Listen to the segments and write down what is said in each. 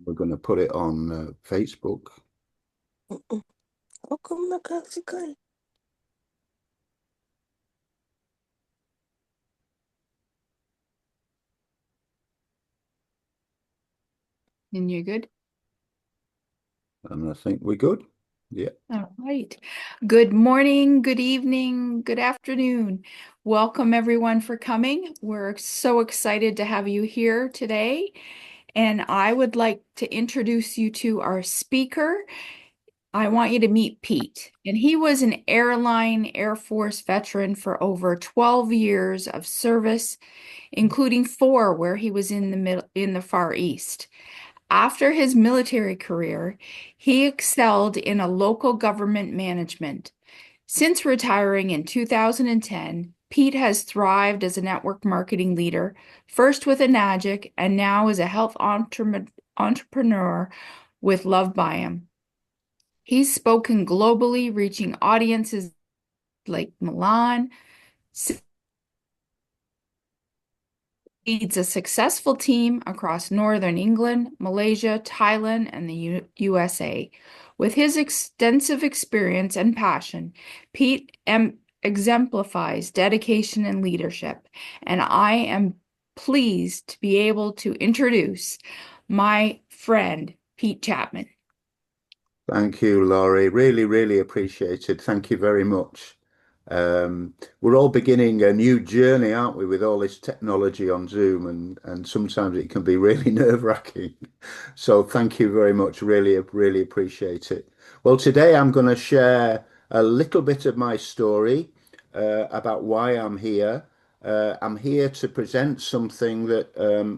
We're going to put it on Facebook. How come I can't see Kai? And you're good? And I think we're good. Yeah. All right. Good morning, good evening, good afternoon. Welcome everyone for coming. We're so excited to have you here today. And I would like to introduce you to our speaker. I want you to meet Pete. And he was an Air Force veteran for over 12 years of service, including 4 where he was in the Far East. After his military career, he excelled in a local government management. Since retiring in 2010, Pete has thrived as a network marketing leader, first with Enagic and now as a health entrepreneur with Lovebiome. He's spoken globally, reaching audiences like Milan, leads a successful team across Northern England, Malaysia, Thailand, and the USA. With his extensive experience and passion, Pete exemplifies dedication and leadership, and I am pleased to be able to introduce my friend, Pete Chapman. Thank you, Laurie. Really, really appreciated. Thank you very much. We're all beginning a new journey, aren't we, with all this technology on Zoom, and sometimes it can be really nerve-wracking. So thank you very much. Really, really appreciate it. Well, today I'm going to share a little bit of my story about why I'm here. I'm here to present something that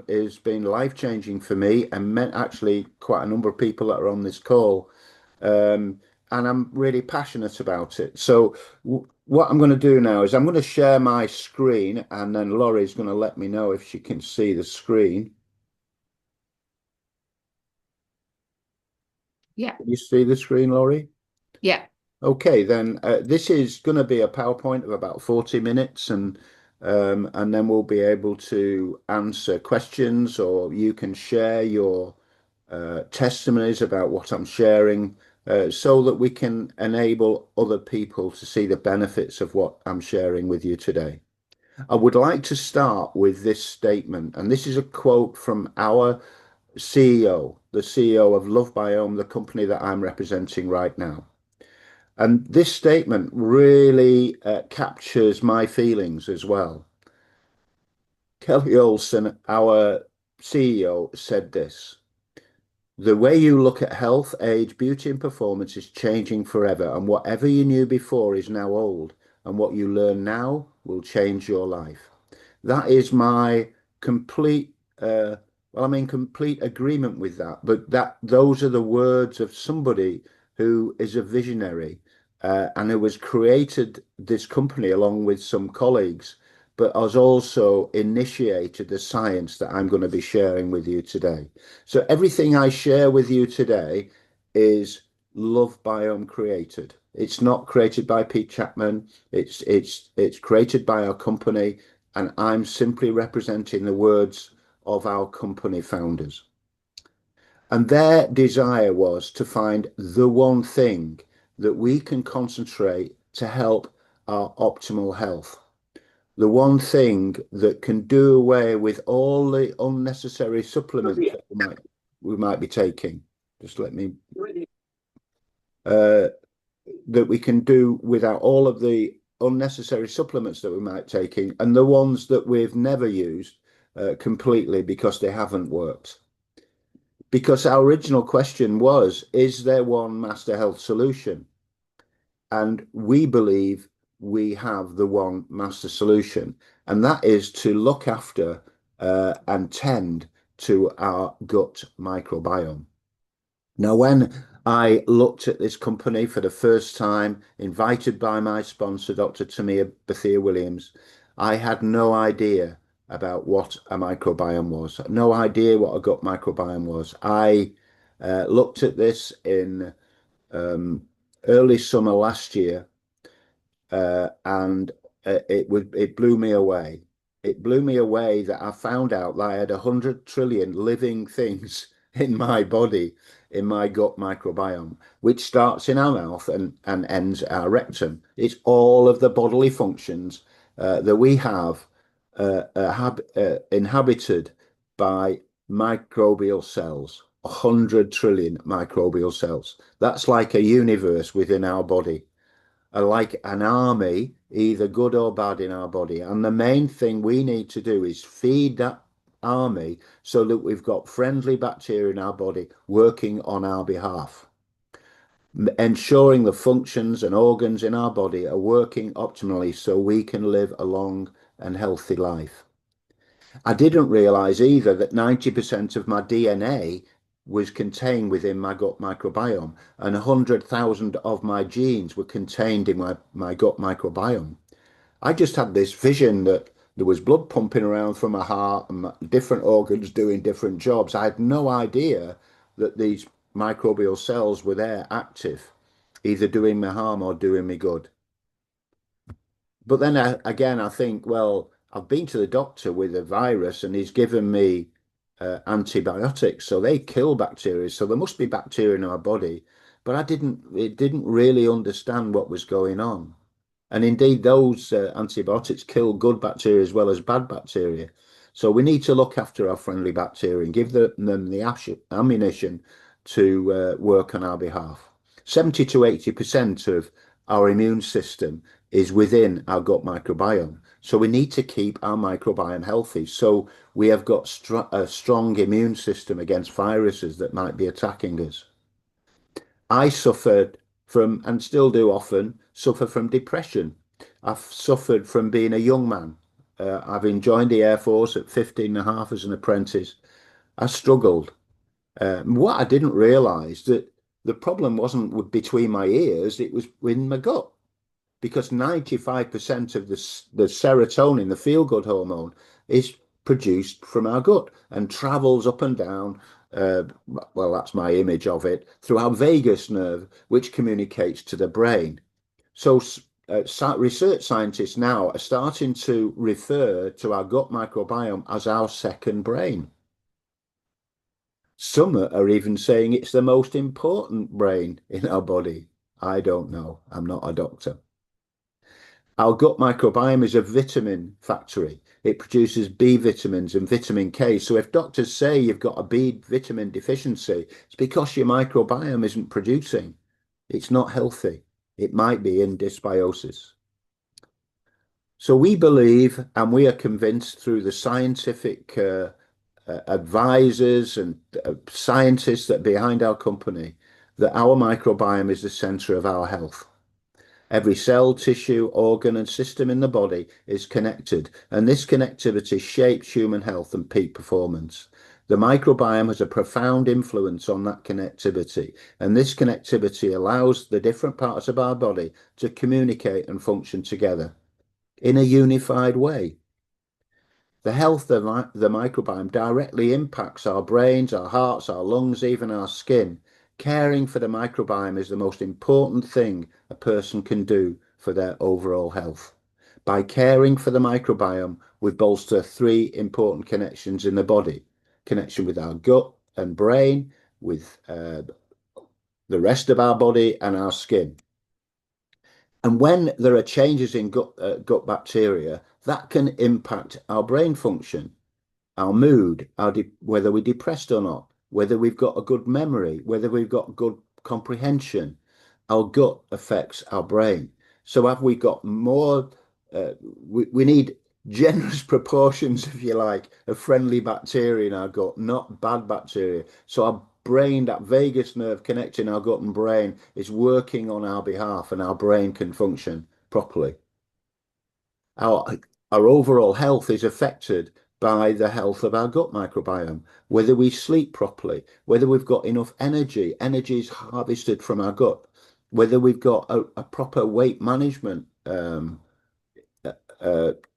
has been life-changing for me and meant actually quite a number of people that are on this call. And I'm really passionate about it. So what I'm going to do now is I'm going to share my screen, and then Laurie's going to let me know if she can see the screen. Yeah. Can you see the screen, Laurie? Yeah. Okay, then this is going to be a PowerPoint of about 40 minutes, and then we'll be able to answer questions, or you can share your testimonies about what I'm sharing, so that we can enable other people to see the benefits of what I'm sharing with you today. I would like to start with this statement, and this is a quote from our CEO, the CEO of Lovebiome, the company that I'm representing right now. And this statement really captures my feelings as well. Kelly Olson, our CEO, said this: "The way you look at health, age, beauty, and performance is changing forever, and whatever you knew before is now old, and what you learn now will change your life." That is my complete, well, I'm in complete agreement with that. But those are the words of somebody who is a visionary, and who has created this company along with some colleagues, but has also initiated the science that I'm going to be sharing with you today. So everything I share with you today is Lovebiome created. It's not created by Pete Chapman. It's created by our company, and I'm simply representing the words of our company founders. And their desire was to find the one thing that we can concentrate to help our optimal health. The one thing that can do away with all the unnecessary supplements that we might be taking. Just let me that we can do without all of the unnecessary supplements that we might taking, and the ones that we've never used completely because they haven't worked. Because our original question was, is there one master health solution? And we believe we have the one master solution, and that is to look after and tend to our gut microbiome. Now, when I looked at this company for the first time, invited by my sponsor, Dr. Tamir Bethia-Williams, I had no idea about what a microbiome was, no idea what a gut microbiome was. I looked at this in early summer last year, and it blew me away. It blew me away that I found out that I had 100 trillion living things in my body, in my gut microbiome, which starts in our mouth and ends our rectum. It's all of the bodily functions that we have inhabited by microbial cells, 100 trillion microbial cells. That's like a universe within our body, like an army, either good or bad in our body. And the main thing we need to do is feed that army so that we've got friendly bacteria in our body working on our behalf, ensuring the functions and organs in our body are working optimally so we can live a long and healthy life. I didn't realize either that 90% of my DNA was contained within my gut microbiome, and 100,000 of my genes were contained in my gut microbiome. I just had this vision that there was blood pumping around from my heart and different organs doing different jobs. I had no idea that these microbial cells were there active, either doing me harm or doing me good. But then again, I think, well, I've been to the doctor with a virus and he's given me antibiotics, so they kill bacteria. So there must be bacteria in our body, but it didn't really understand what was going on. And indeed, those antibiotics kill good bacteria as well as bad bacteria. So we need to look after our friendly bacteria and give them the ammunition to work on our behalf. 70 to 80% of our immune system is within our gut microbiome. So we need to keep our microbiome healthy. So we have got a strong immune system against viruses that might be attacking us. I suffered from, and still do often, suffer from depression. I've suffered from being a young man. Having joined the Air Force at 15 and a half as an apprentice, I struggled. What I didn't realise that the problem wasn't between my ears, it was in my gut. Because 95% of the serotonin, the feel-good hormone, is produced from our gut and travels up and down. Well, that's my image of it, through our vagus nerve, which communicates to the brain. So research scientists now are starting to refer to our gut microbiome as our second brain. Some are even saying it's the most important brain in our body. I don't know. I'm not a doctor. Our gut microbiome is a vitamin factory. It produces B vitamins and vitamin K. So if doctors say you've got a B vitamin deficiency, it's because your microbiome isn't producing. It's not healthy. It might be in dysbiosis. So we believe, and we are convinced through the scientific advisors and scientists that are behind our company, that our microbiome is the center of our health. Every cell, tissue, organ, and system in the body is connected, and this connectivity shapes human health and peak performance. The microbiome has a profound influence on that connectivity, and this connectivity allows the different parts of our body to communicate and function together in a unified way. The health of the microbiome directly impacts our brains, our hearts, our lungs, even our skin. Caring for the microbiome is the most important thing a person can do for their overall health. By caring for the microbiome, we bolster three important connections in the body: connection with our gut and brain, with the rest of our body, and our skin. And when there are changes in gut bacteria, that can impact our brain function, our mood, whether we're depressed or not, whether we've got a good memory, whether we've got good comprehension. Our gut affects our brain. So have we got more? We need generous proportions, if you like, of friendly bacteria in our gut, not bad bacteria. So our brain, that vagus nerve connecting our gut and brain, is working on our behalf, and our brain can function properly. Our our overall health is affected by the health of our gut microbiome, whether we sleep properly, whether we've got enough energy. Energy is harvested from our gut, whether we've got a proper weight management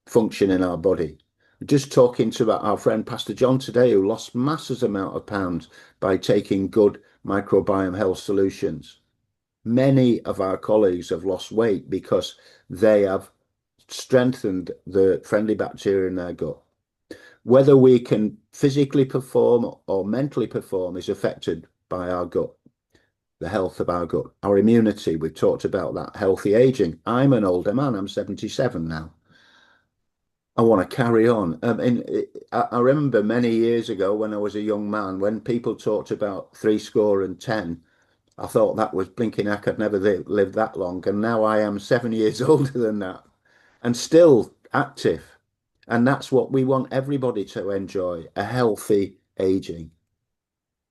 function in our body. Just talking to our friend Pastor John today, who lost massive amount of pounds by taking good microbiome health solutions. Many of our colleagues have lost weight because they have strengthened the friendly bacteria in their gut. Whether we can physically perform or mentally perform is affected by our gut, the health of our gut, our immunity. We've talked about that, healthy aging. I'm an older man, I'm 77 now. I want to carry on. I remember many years ago when I was a young man, when people talked about three score and ten, I thought that was blinking heck, I'd never live that long. And now I am 7 years older than that and still active. And that's what we want everybody to enjoy, a healthy aging,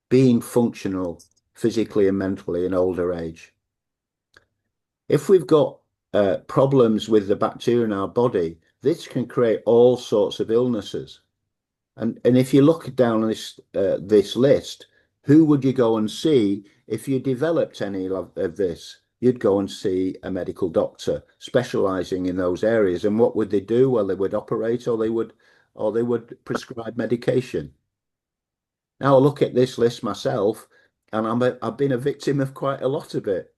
being functional physically and mentally in older age. If we've got problems with the bacteria in our body, this can create all sorts of illnesses. And if you look down this list, who would you go and see if you developed any of this? You'd go and see a medical doctor specializing in those areas. And what would they do? Well, they would operate or they would prescribe medication. Now I look at this list myself, and I've been a victim of quite a lot of it.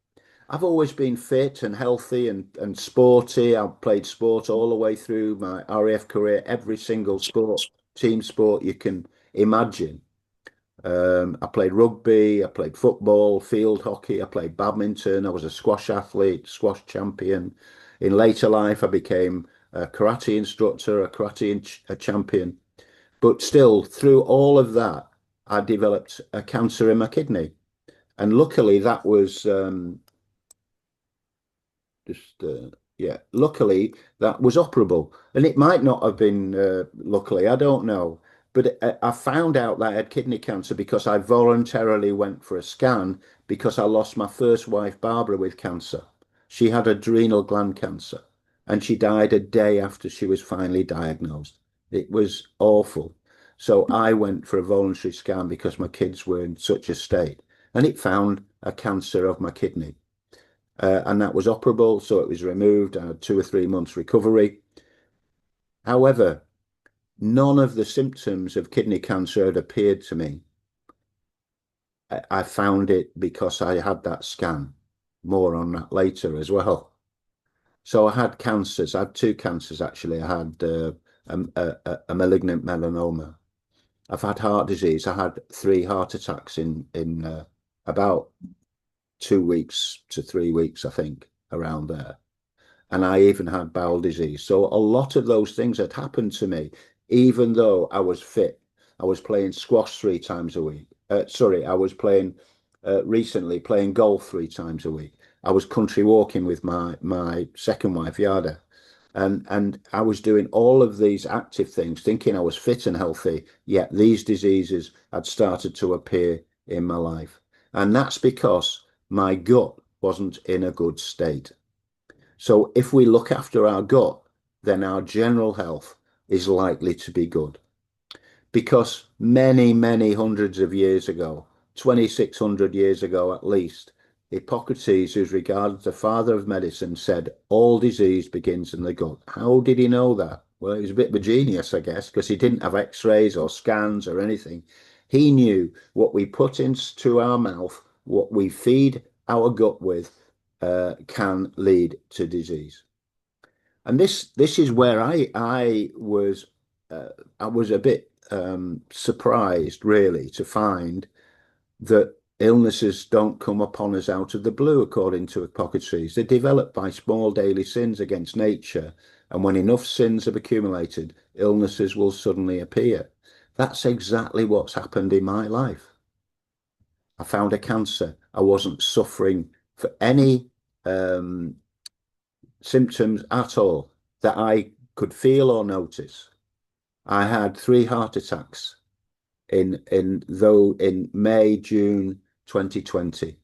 I've always been fit and healthy and sporty. I've played sport all the way through my RAF career, every single sport, team sport you can imagine. I played rugby, I played football, field hockey, I played badminton, I was a squash athlete, squash champion. In later life, I became a karate instructor, a a champion. But still, through all of that, I developed a cancer in my kidney. And luckily, that was just yeah, luckily that was operable, and it might not have been luckily, I don't know, but I found out that I had kidney cancer because I voluntarily went for a scan because I lost my first wife Barbara with cancer. She had adrenal gland cancer and she died a day after she was finally diagnosed. It was awful. So I went for a voluntary scan because my kids were in such a state, and it found a cancer of my kidney. And that was operable, so it was removed. I had 2 or 3 months recovery. However, none of the symptoms of kidney cancer had appeared to me. I found it because I had that scan. More on that later as well. So I had cancers. I had two cancers actually. I had a malignant melanoma. I've had heart disease. I had 3 heart attacks in about 2 weeks to 3 weeks, I think, around there. And I even had bowel disease. So a lot of those things had happened to me, even though I was fit. I was playing squash 3 times a week. Sorry, I was playing recently playing golf 3 times a week. I was country walking with my second wife, Yada, and I was doing all of these active things, thinking I was fit and healthy. Yet these diseases had started to appear in my life, and that's because my gut wasn't in a good state. So if we look after our gut, then our general health is likely to be good. Because many, many hundreds of years ago, 2,600 years ago at least, Hippocrates, who's regarded the father of medicine, said all disease begins in the gut. How did he know that? Well, he was a bit of a genius, I guess, because he didn't have x-rays or scans or anything. He knew what we put into our mouth, what we feed our gut with, can lead to disease. And this is where I was a bit surprised really to find that illnesses don't come upon us out of the blue, according to Hippocrates. They're developed by small daily sins against nature, and when enough sins have accumulated, illnesses will suddenly appear. That's exactly what's happened in my life. I found a cancer. I wasn't suffering for any um, symptoms at all that I could feel or notice. I had 3 heart attacks in May, June 2020.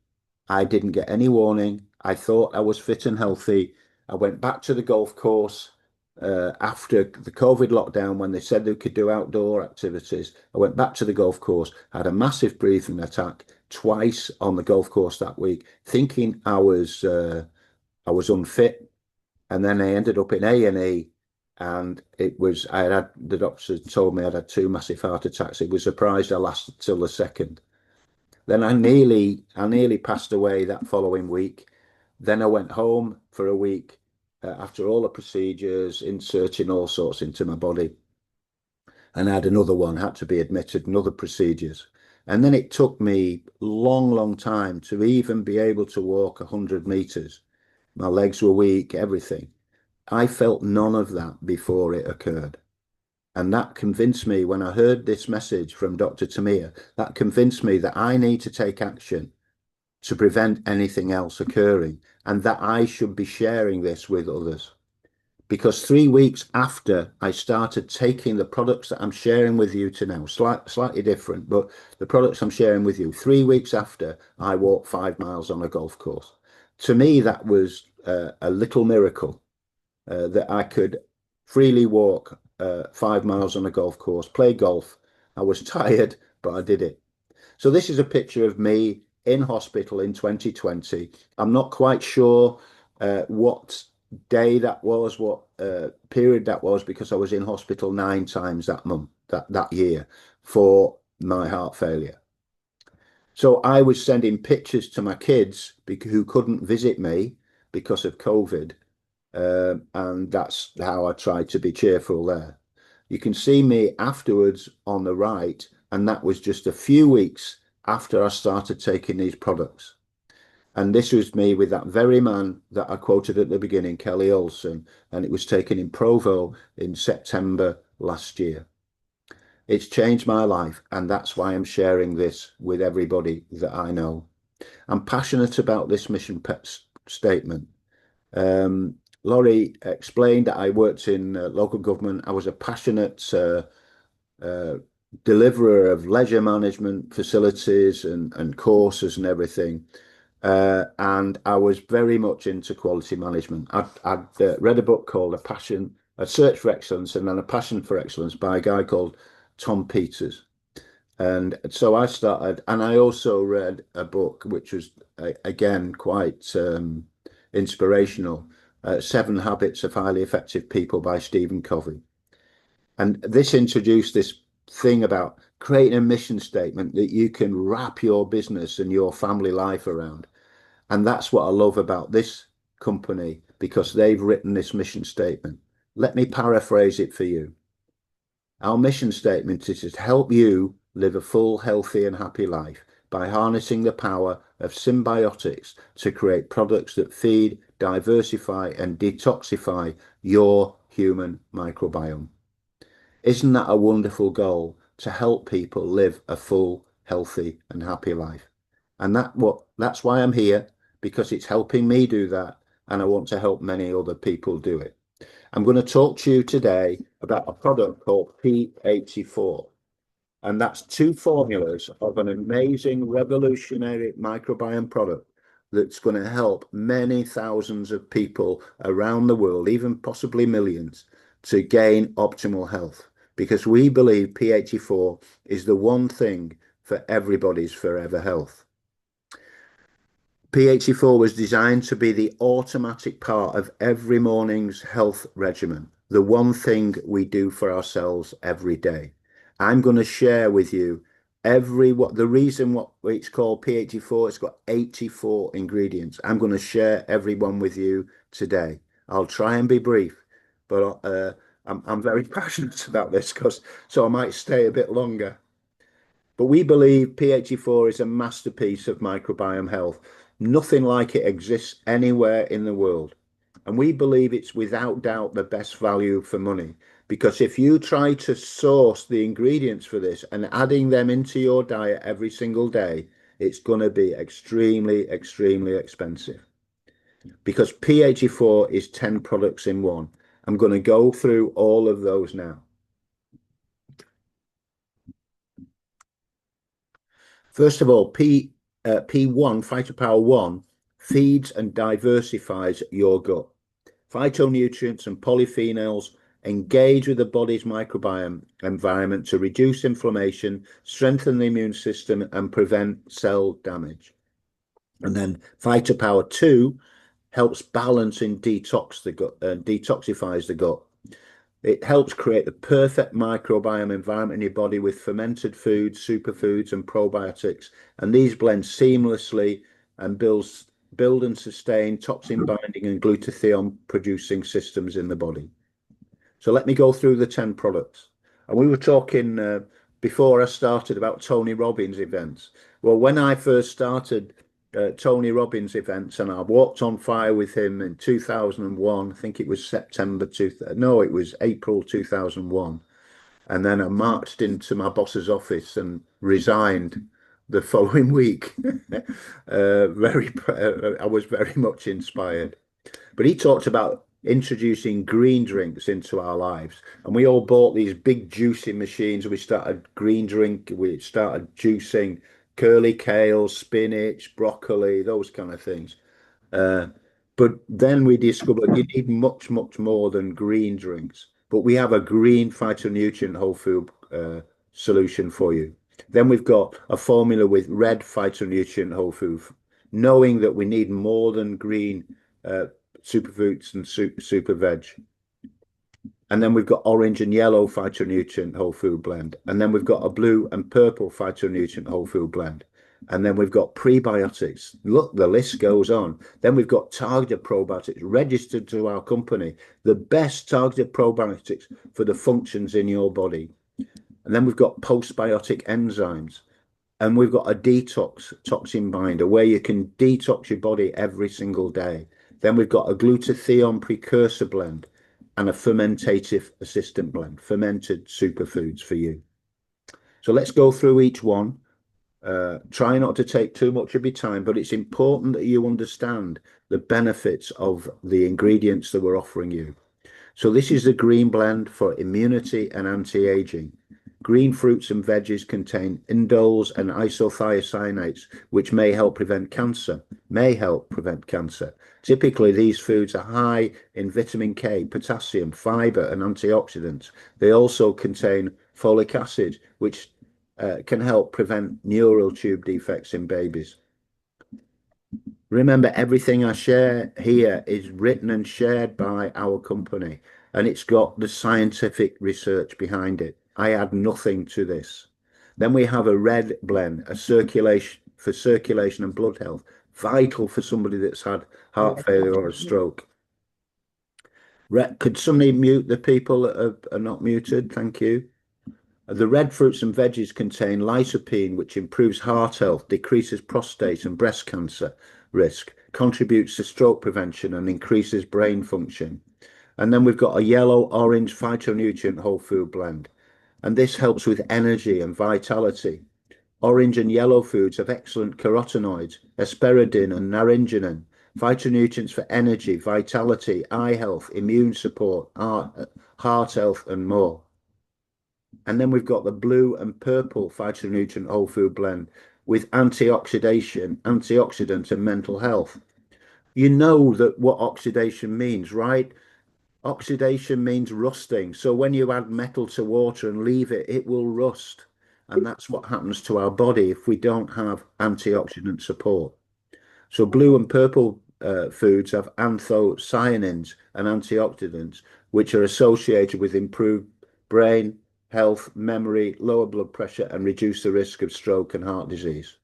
I didn't get any warning. I thought I was fit and healthy. I went back to the golf course after the COVID lockdown when they said they could do outdoor activities. I went back to the golf course, had a massive breathing attack twice on the golf course that week, thinking I was unfit, and then I ended up in A&E, and it was I had the doctor told me I'd had 2 massive heart attacks. It was surprised I lasted till the second. Then I nearly passed away that following week. Then I went home for a week after all the procedures, inserting all sorts into my body. and I had another one, had to be admitted, and other procedures. And then it took me long, long time to even be able to walk 100 meters. My legs were weak, everything. I felt none of that before it occurred. And that convinced me when I heard this message from Dr. Tamir, that convinced me that I need to take action to prevent anything else occurring and that I should be sharing this with others. Because 3 weeks after I started taking the products that I'm sharing with you to now, slightly different, but the products I'm sharing with you, 3 weeks after I walked 5 miles on a golf course. To me, that was a little miracle that I could freely walk 5 miles on a golf course, play golf. I was tired, but I did it. So this is a picture of me in hospital in 2020. I'm not quite sure what day that was, what period that was, because I was in hospital 9 times that month, that year for my heart failure. So I was sending pictures to my kids who couldn't visit me because of COVID. And that's how I tried to be cheerful there. You can see me afterwards on the right, and that was just a few weeks after I started taking these products. And this was me with that very man that I quoted at the beginning, Kelly Olson, and it was taken in Provo in September last year. It's changed my life, and that's why I'm sharing this with everybody that I know. I'm passionate about this mission statement. Laurie explained that I worked in local government. I was a passionate uh, deliverer of leisure management facilities and courses and everything. And I was very much into quality management. I'd read a book called A Search for Excellence, and then A Passion for Excellence by a guy called Tom Peters. And so I started, and I also read a book which was, again, quite inspirational, Seven Habits of Highly Effective People by Stephen Covey. And this introduced this thing about creating a mission statement that you can wrap your business and your family life around. And that's what I love about this company, because they've written this mission statement. Let me paraphrase it for you. Our mission statement is to help you live a full, healthy, and happy life by harnessing the power of symbiotics to create products that feed, diversify, and detoxify your human microbiome. Isn't that a wonderful goal to help people live a full, healthy, and happy life? And that's why I'm here, because it's helping me do that, and I want to help many other people do it. I'm going to talk to you today about a product called P84. And that's two formulas of an amazing revolutionary microbiome product that's going to help many thousands of people around the world, even possibly millions, to gain optimal health. Because we believe P84 is the one thing for everybody's forever health. P84 was designed to be the automatic part of every morning's health regimen, the one thing we do for ourselves every day. I'm going to share with you the reason what it's called P84. It's got 84 ingredients. I'm going to share every one with you today. I'll try and be brief, but I'm very passionate about this, so I might stay a bit longer. But we believe P84 is a masterpiece of microbiome health. Nothing like it exists anywhere in the world. And we believe it's without doubt the best value for money. Because if you try to source the ingredients for this and adding them into your diet every single day, it's going to be extremely, extremely expensive. Because P84 is 10 products in one. I'm going to go through all of those now. First of all, P1, Phytopower 1, feeds and diversifies your gut. Phytonutrients and polyphenols engage with the body's microbiome environment to reduce inflammation, strengthen the immune system, and prevent cell damage. And then Phytopower 2 helps balance and detoxifies the gut. It helps create the perfect microbiome environment in your body with fermented foods, superfoods, and probiotics. And these blend seamlessly and build and sustain toxin binding and glutathione producing systems in the body. So let me go through the 10 products. And we were talking before I started about Tony Robbins events. Well, when I first started Tony Robbins events, and I walked on fire with him in 2001, I think it was September 2000, no, it was April 2001. And then I marched into my boss's office and resigned the following week. I was very much inspired. But he talked about introducing green drinks into our lives. And we all bought these big juicing machines. We started we started juicing curly kale, spinach, broccoli, those kind of things. Uh, but then we discovered you need much, much more than green drinks. But we have a green phytonutrient whole food solution for you. Then we've got a formula with red phytonutrient whole food, knowing that we need more than green uh, superfoods and super veg. And then we've got orange and yellow phytonutrient whole food blend. And then we've got a blue and purple phytonutrient whole food blend. And then we've got prebiotics. Look, the list goes on. Then we've got targeted probiotics registered to our company, the best targeted probiotics for the functions in your body. And then we've got postbiotic enzymes. And we've got a detox toxin binder where you can detox your body every single day. Then we've got a glutathione precursor blend and a fermentative assistant blend, fermented superfoods for you. So let's go through each one. Try not to take too much of your time, but it's important that you understand the benefits of the ingredients that we're offering you. So this is the green blend for immunity and anti-aging. Green fruits and veggies contain indoles and isothiocyanates, which may help prevent cancer. Typically, these foods are high in vitamin K, potassium, fiber, and antioxidants. They also contain folic acid, which can help prevent neural tube defects in babies. Remember, everything I share here is written and shared by our company, and it's got the scientific research behind it. I add nothing to this. Then we have a red blend, a circulation and blood health, vital for somebody that's had heart failure or a stroke. Could somebody mute the people that are not muted? Thank you. The red fruits and veggies contain lycopene, which improves heart health, decreases prostate and breast cancer risk, contributes to stroke prevention, and increases brain function. And then we've got a yellow-orange phytonutrient whole food blend, and this helps with energy and vitality. Orange and yellow foods have excellent carotenoids, asparagine and naringenin, phytonutrients for energy, vitality, eye health, immune support, heart health, and more. And then we've got the blue and purple phytonutrient whole food blend with antioxidant and mental health. You know that what oxidation means, right? Oxidation means rusting. So when you add metal to water and leave it, it will rust. And that's what happens to our body if we don't have antioxidant support. So blue and purple foods have anthocyanins and antioxidants, which are associated with improved brain health, memory, lower blood pressure, and reduce the risk of stroke and heart disease.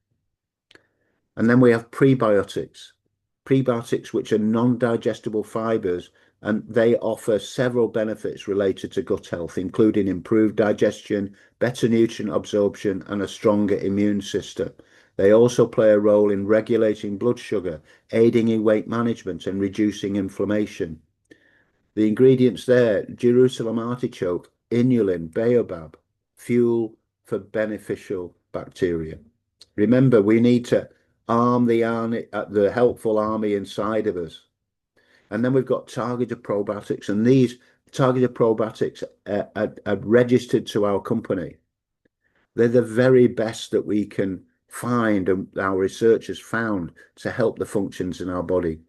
And then we have prebiotics. Prebiotics, which are non-digestible fibers, and they offer several benefits related to gut health, including improved digestion, better nutrient absorption, and a stronger immune system. They also play a role in regulating blood sugar, aiding in weight management, and reducing inflammation. The ingredients there: Jerusalem artichoke, inulin, baobab, fuel for beneficial bacteria. Remember, we need to arm the helpful army inside of us. And then we've got targeted probiotics, and these targeted probiotics are registered to our company. They're the very best that we can find and our researchers found to help the functions in our body.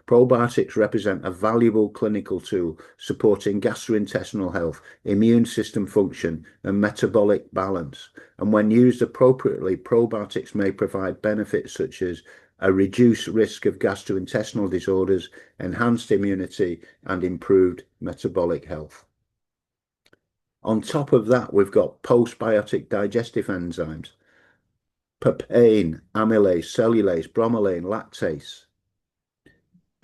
Probiotics represent a valuable clinical tool supporting gastrointestinal health, immune system function, and metabolic balance. And when used appropriately, probiotics may provide benefits such as a reduced risk of gastrointestinal disorders, enhanced immunity, and improved metabolic health. On top of that, we've got postbiotic digestive enzymes, papain, amylase, cellulase, bromelain, lactase.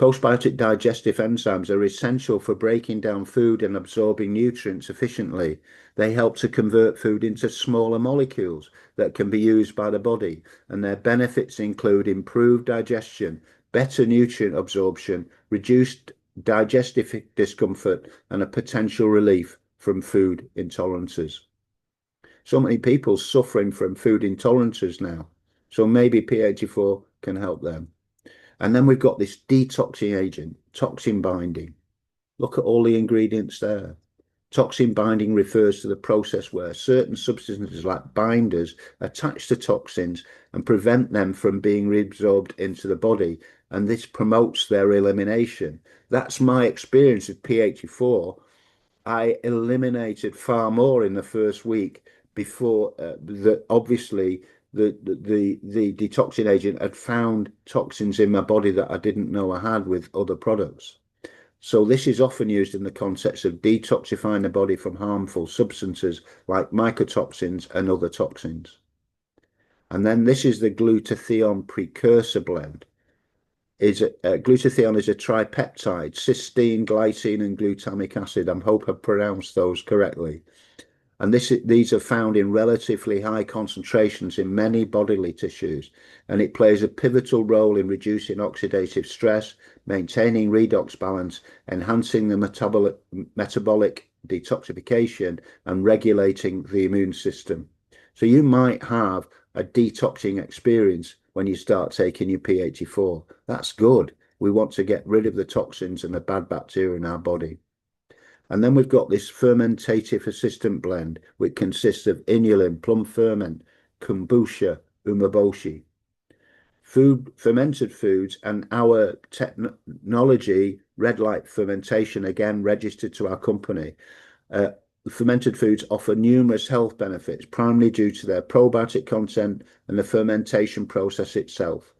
Postbiotic digestive enzymes are essential for breaking down food and absorbing nutrients efficiently. They help to convert food into smaller molecules that can be used by the body, and their benefits include improved digestion, better nutrient absorption, reduced digestive discomfort, and a potential relief from food intolerances. So many people suffering from food intolerances now, so maybe P84 can help them. And then we've got this detoxing agent, toxin binding. Look at all the ingredients there. Toxin binding refers to the process where certain substances like binders attach to toxins and prevent them from being reabsorbed into the body, and this promotes their elimination. That's my experience with P84. I eliminated far more in the first week before obviously the detoxing agent had found toxins in my body that I didn't know I had with other products. So this is often used in the context of detoxifying the body from harmful substances like mycotoxins and other toxins. And then this is the glutathione precursor blend. Glutathione is a tripeptide, cysteine, glycine, and glutamic acid. I hope I've pronounced those correctly. And these are found in relatively high concentrations in many bodily tissues, and it plays a pivotal role in reducing oxidative stress, maintaining redox balance, enhancing the metabolic detoxification, and regulating the immune system. So you might have a detoxing experience when you start taking your P84. That's good. We want to get rid of the toxins and the bad bacteria in our body. And then we've got this fermentative assistant blend, which consists of inulin, plum ferment, kombucha, umeboshi. Fermented foods, and our technology, red light fermentation, again registered to our company. Fermented foods offer numerous health benefits, primarily due to their probiotic content and the fermentation process itself.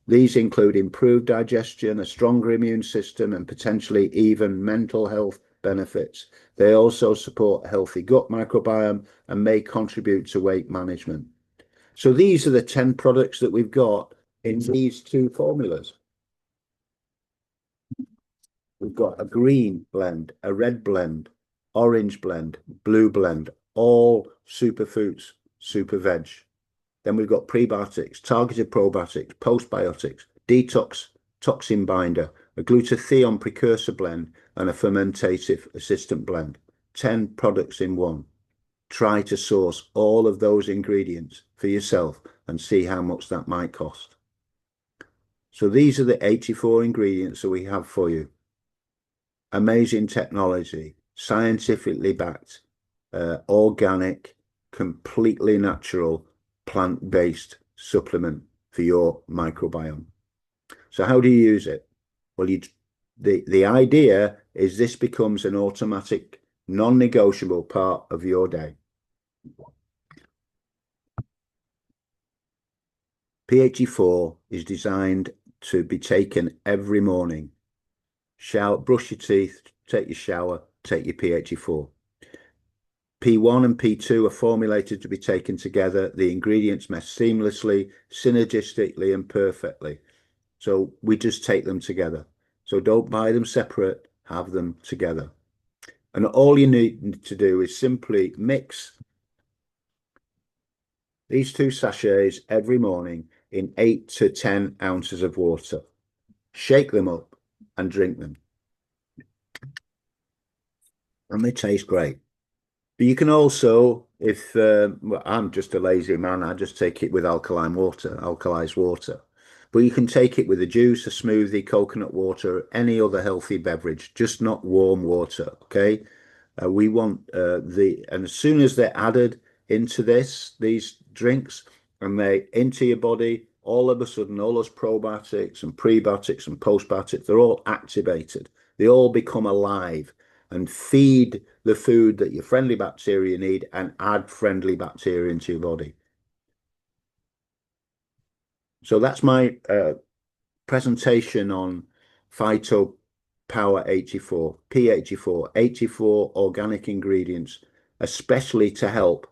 These include improved digestion, a stronger immune system, and potentially even mental health benefits. They also support a healthy gut microbiome and may contribute to weight management. So these are the 10 products that we've got in these two formulas. We've got a green blend, a red blend, orange blend, blue blend, all superfoods, super veg. Then we've got prebiotics, targeted probiotics, postbiotics, detox, toxin binder, a glutathione precursor blend, and a fermentative assistant blend. 10 products in one. Try to source all of those ingredients for yourself and see how much that might cost. So these are the 84 ingredients that we have for you. Amazing technology, scientifically backed, organic, completely natural, plant-based supplement for your microbiome. So how do you use it? Well, the idea is this becomes an automatic, non-negotiable part of your day. P84 is designed to be taken every morning. Shower, brush your teeth, take your shower, take your P84. P1 and P2 are formulated to be taken together. The ingredients mesh seamlessly, synergistically, and perfectly. So we just take them together. So don't buy them separate, have them together. And all you need to do is simply mix these two sachets every morning in 8 to 10 ounces of water. Shake them up and drink them. And they taste great. But you can also, if well, I'm just a lazy man, I just take it with alkalized water. But you can take it with a juice, a smoothie, coconut water, any other healthy beverage, just not warm water. Okay. We want and as soon as they're added into these drinks and they into your body, all of a sudden, all those probiotics and prebiotics and postbiotics, they're all activated. They all become alive and feed the food that your friendly bacteria need and add friendly bacteria into your body. So that's my presentation on Phyto Power 84, P84, 84 organic ingredients, especially to help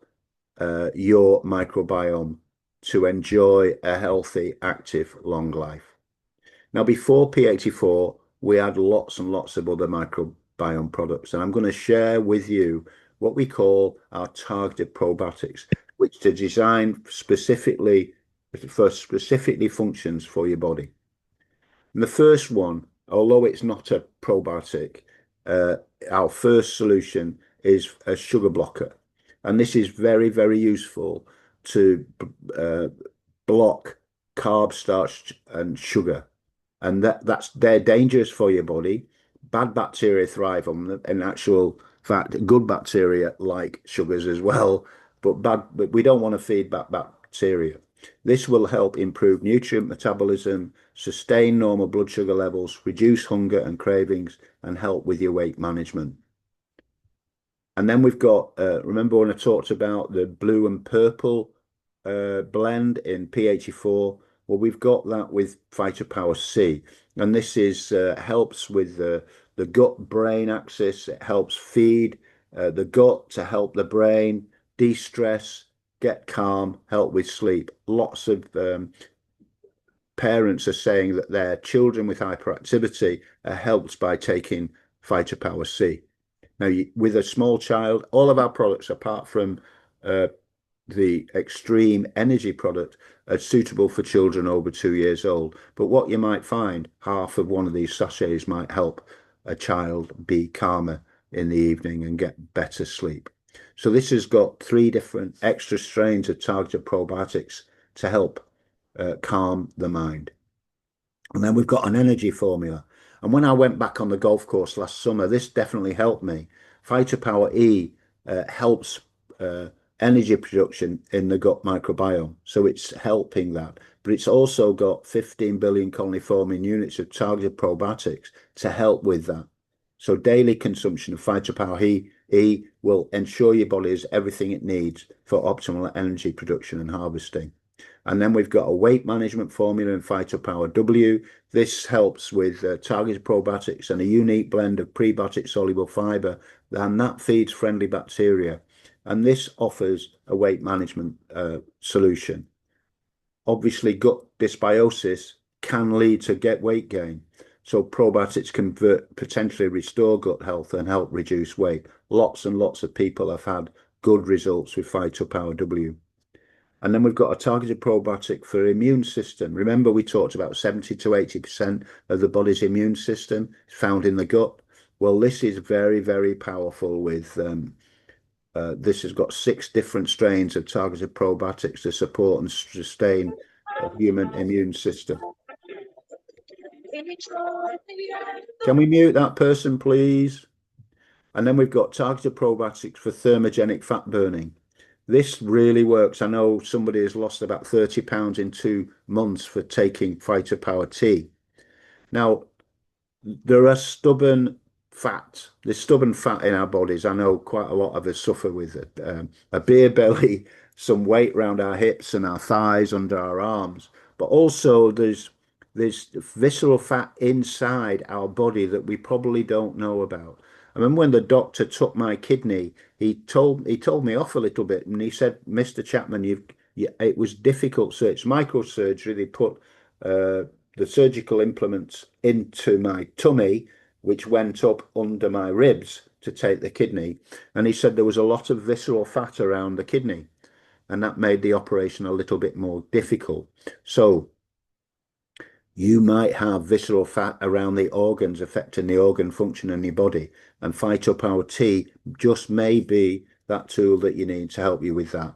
your microbiome to enjoy a healthy, active, long life. Now, before P84, we had lots and lots of other microbiome products, and I'm going to share with you what we call our targeted probiotics, which are designed specifically for specifically functions for your body. And the first one, although it's not a probiotic, uh, our first solution is a sugar blocker. And this is very, very useful to uh, block carb, starch, and sugar. And they're dangerous for your body. Bad bacteria thrive on them. In actual fact, good bacteria like sugars as well, but we don't want to feed back bacteria. This will help improve nutrient metabolism, sustain normal blood sugar levels, reduce hunger and cravings, and help with your weight management. And then we've got, remember when I talked about the blue and purple blend in P84? Well, we've got that with Phytopower C. And this is helps with the gut-brain axis. It helps feed the gut to help the brain de-stress, get calm, help with sleep. Lots of parents are saying that their children with hyperactivity are helped by taking Phytopower C. Now, with a small child, all of our products, apart from uh, the extreme energy product, are suitable for children over 2 years old. But what you might find, half of one of these sachets might help a child be calmer in the evening and get better sleep. So this has got 3 different extra strains of targeted probiotics to help calm the mind. And then we've got an energy formula. And when I went back on the golf course last summer, this definitely helped me. Phytopower E helps energy production in the gut microbiome. So it's helping that. But it's also got 15 billion colony forming units of targeted probiotics to help with that. So daily consumption of Phytopower E will ensure your body has everything it needs for optimal energy production and harvesting. And then we've got a weight management formula in Phytopower W. This helps with targeted probiotics and a unique blend of prebiotic soluble fiber, and that feeds friendly bacteria. And this offers a weight management solution. Obviously, gut dysbiosis can lead to weight gain. So probiotics can potentially restore gut health and help reduce weight. Lots and lots of people have had good results with Phytopower W. And then we've got a targeted probiotic for immune system. Remember, we talked about 70 to 80% of the body's immune system is found in the gut. Well, this is very, very powerful with this has got 6 different strains of targeted probiotics to support and sustain a human immune system. Can we mute that person, please? And then we've got targeted probiotics for thermogenic fat burning. This really works. I know somebody has lost about 30 pounds in 2 months for taking Phytopower T. Now, there are there's stubborn fat in our bodies. I know quite a lot of us suffer with it. A beer belly, some weight around our hips and our thighs, under our arms. But also there's visceral fat inside our body that we probably don't know about. I remember when the doctor took my kidney, he told me off a little bit, and he said, "Mr. Chapman, it was difficult. So it's microsurgery. They put the surgical implements into my tummy, which went up under my ribs to take the kidney." And he said there was a lot of visceral fat around the kidney, and that made the operation a little bit more difficult. So you might have visceral fat around the organs affecting the organ function in your body, and Phytopower T just may be that tool that you need to help you with that.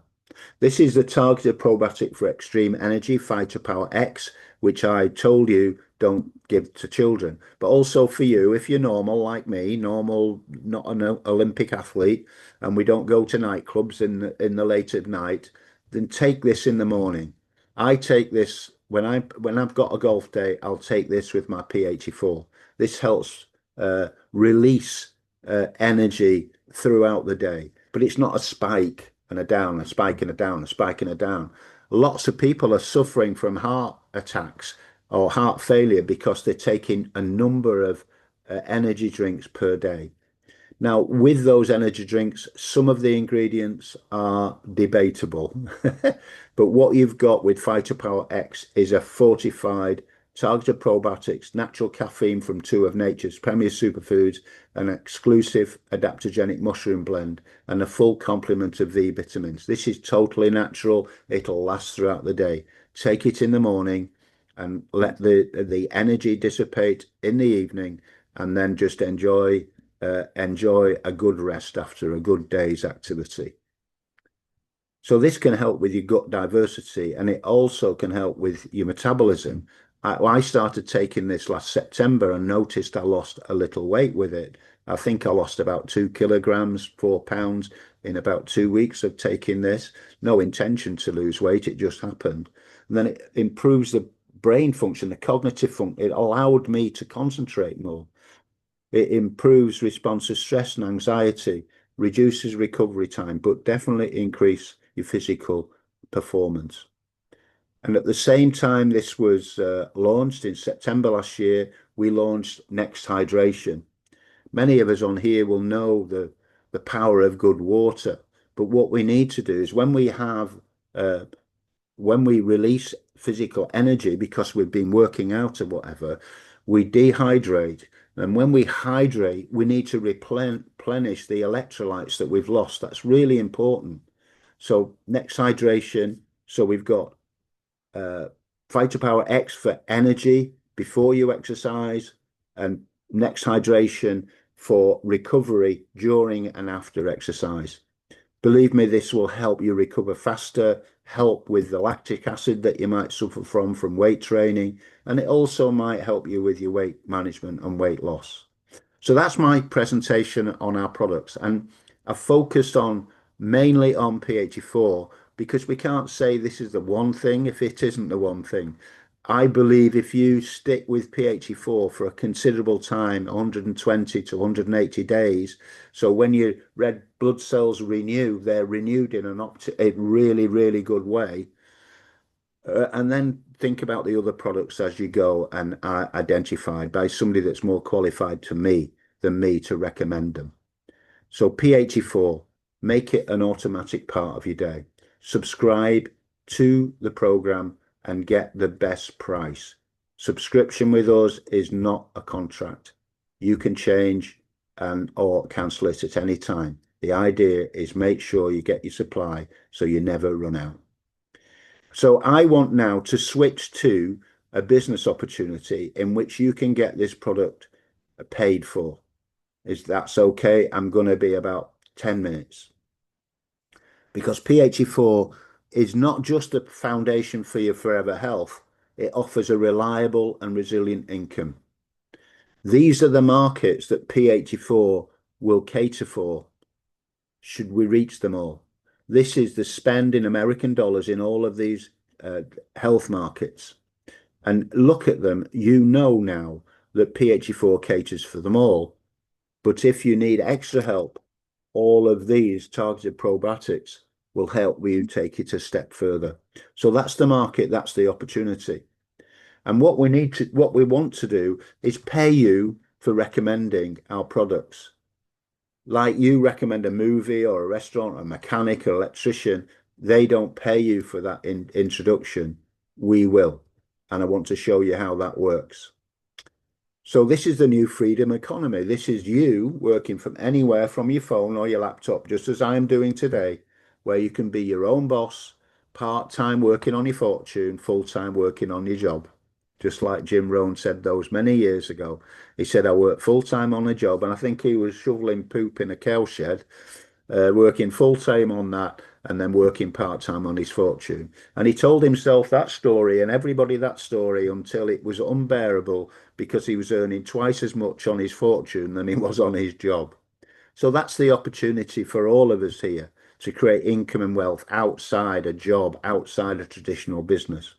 This is the targeted probiotic for extreme energy, Phytopower X, which I told you don't give to children. But also for you, if you're normal like me, normal, not an Olympic athlete, and we don't go to nightclubs in the late at night, then take this in the morning. I take this when I've got a golf day, I'll take this with my P84. This helps release energy throughout the day, but it's not a spike and a down, a spike and a down, a spike and a down. Lots of people are suffering from heart attacks or heart failure because they're taking a number of energy drinks per day. Now, with those energy drinks, some of the ingredients are debatable, but what you've got with Phytopower X is a fortified targeted probiotics, natural caffeine from two of nature's premier superfoods, an exclusive adaptogenic mushroom blend, and a full complement of V vitamins. This is totally natural. It'll last throughout the day. Take it in the morning and let the energy dissipate in the evening, and then just enjoy a good rest after a good day's activity. So this can help with your gut diversity, and it also can help with your metabolism. I started taking this last September and noticed I lost a little weight with it. I think I lost about 2 kilograms, 4 pounds in about 2 weeks of taking this. No intention to lose weight, it just happened. And then it improves the brain function, the cognitive function. It allowed me to concentrate more. It improves response to stress and anxiety, reduces recovery time, but definitely increase your physical performance. And at the same time this was launched in September last year, we launched Next Hydration. Many of us on here will know the power of good water, but what we need to do is when we release physical energy because we've been working out or whatever, we dehydrate. And when we hydrate, we need to replenish the electrolytes that we've lost. That's really important. So next hydration. So we've got Phytopower X for energy before you exercise, and next hydration for recovery during and after exercise. Believe me, this will help you recover faster, help with the lactic acid that you might suffer from weight training, and it also might help you with your weight management and weight loss. So that's my presentation on our products, and I've focused on mainly on P84 because we can't say this is the one thing if it isn't the one thing. I believe if you stick with P84 for a considerable time, 120 to 180 days, so when your red blood cells renew, they're renewed in a really, really good way. And then think about the other products as you go and are identified by somebody that's more qualified than me to recommend them. So P84, make it an automatic part of your day. Subscribe to the program and get the best price. Subscription with us is not a contract. You can change or cancel it at any time. The idea is make sure you get your supply so you never run out. So I want now to switch to a business opportunity in which you can get this product paid for. Is that's okay? I'm going to be about 10 minutes. Because P84 is not just a foundation for your forever health, it offers a reliable and resilient income. These are the markets that P84 will cater for, should we reach them all. This is the spend in American dollars in all of these health markets. And look at them, you know now that P84 caters for them all. But if you need extra help, all of these targeted probiotics will help you take it a step further. So that's the market, that's the opportunity. And what we want to do is pay you for recommending our products. Like you recommend a movie or a restaurant, a mechanic or electrician, they don't pay you for that introduction. We will. And I want to show you how that works. So this is the new freedom economy. This is you working from anywhere from your phone or your laptop, just as I am doing today, where you can be your own boss, part-time working on your fortune, full-time working on your job. Just like Jim Rohn said those many years ago. He said, I work full-time on a job, and I think he was shoveling poop in a cow shed, working full-time on that, and then working part-time on his fortune. And he told himself that story and everybody that story until it was unbearable because he was earning twice as much on his fortune than he was on his job. So that's the opportunity for all of us here to create income and wealth outside a job, outside a traditional business.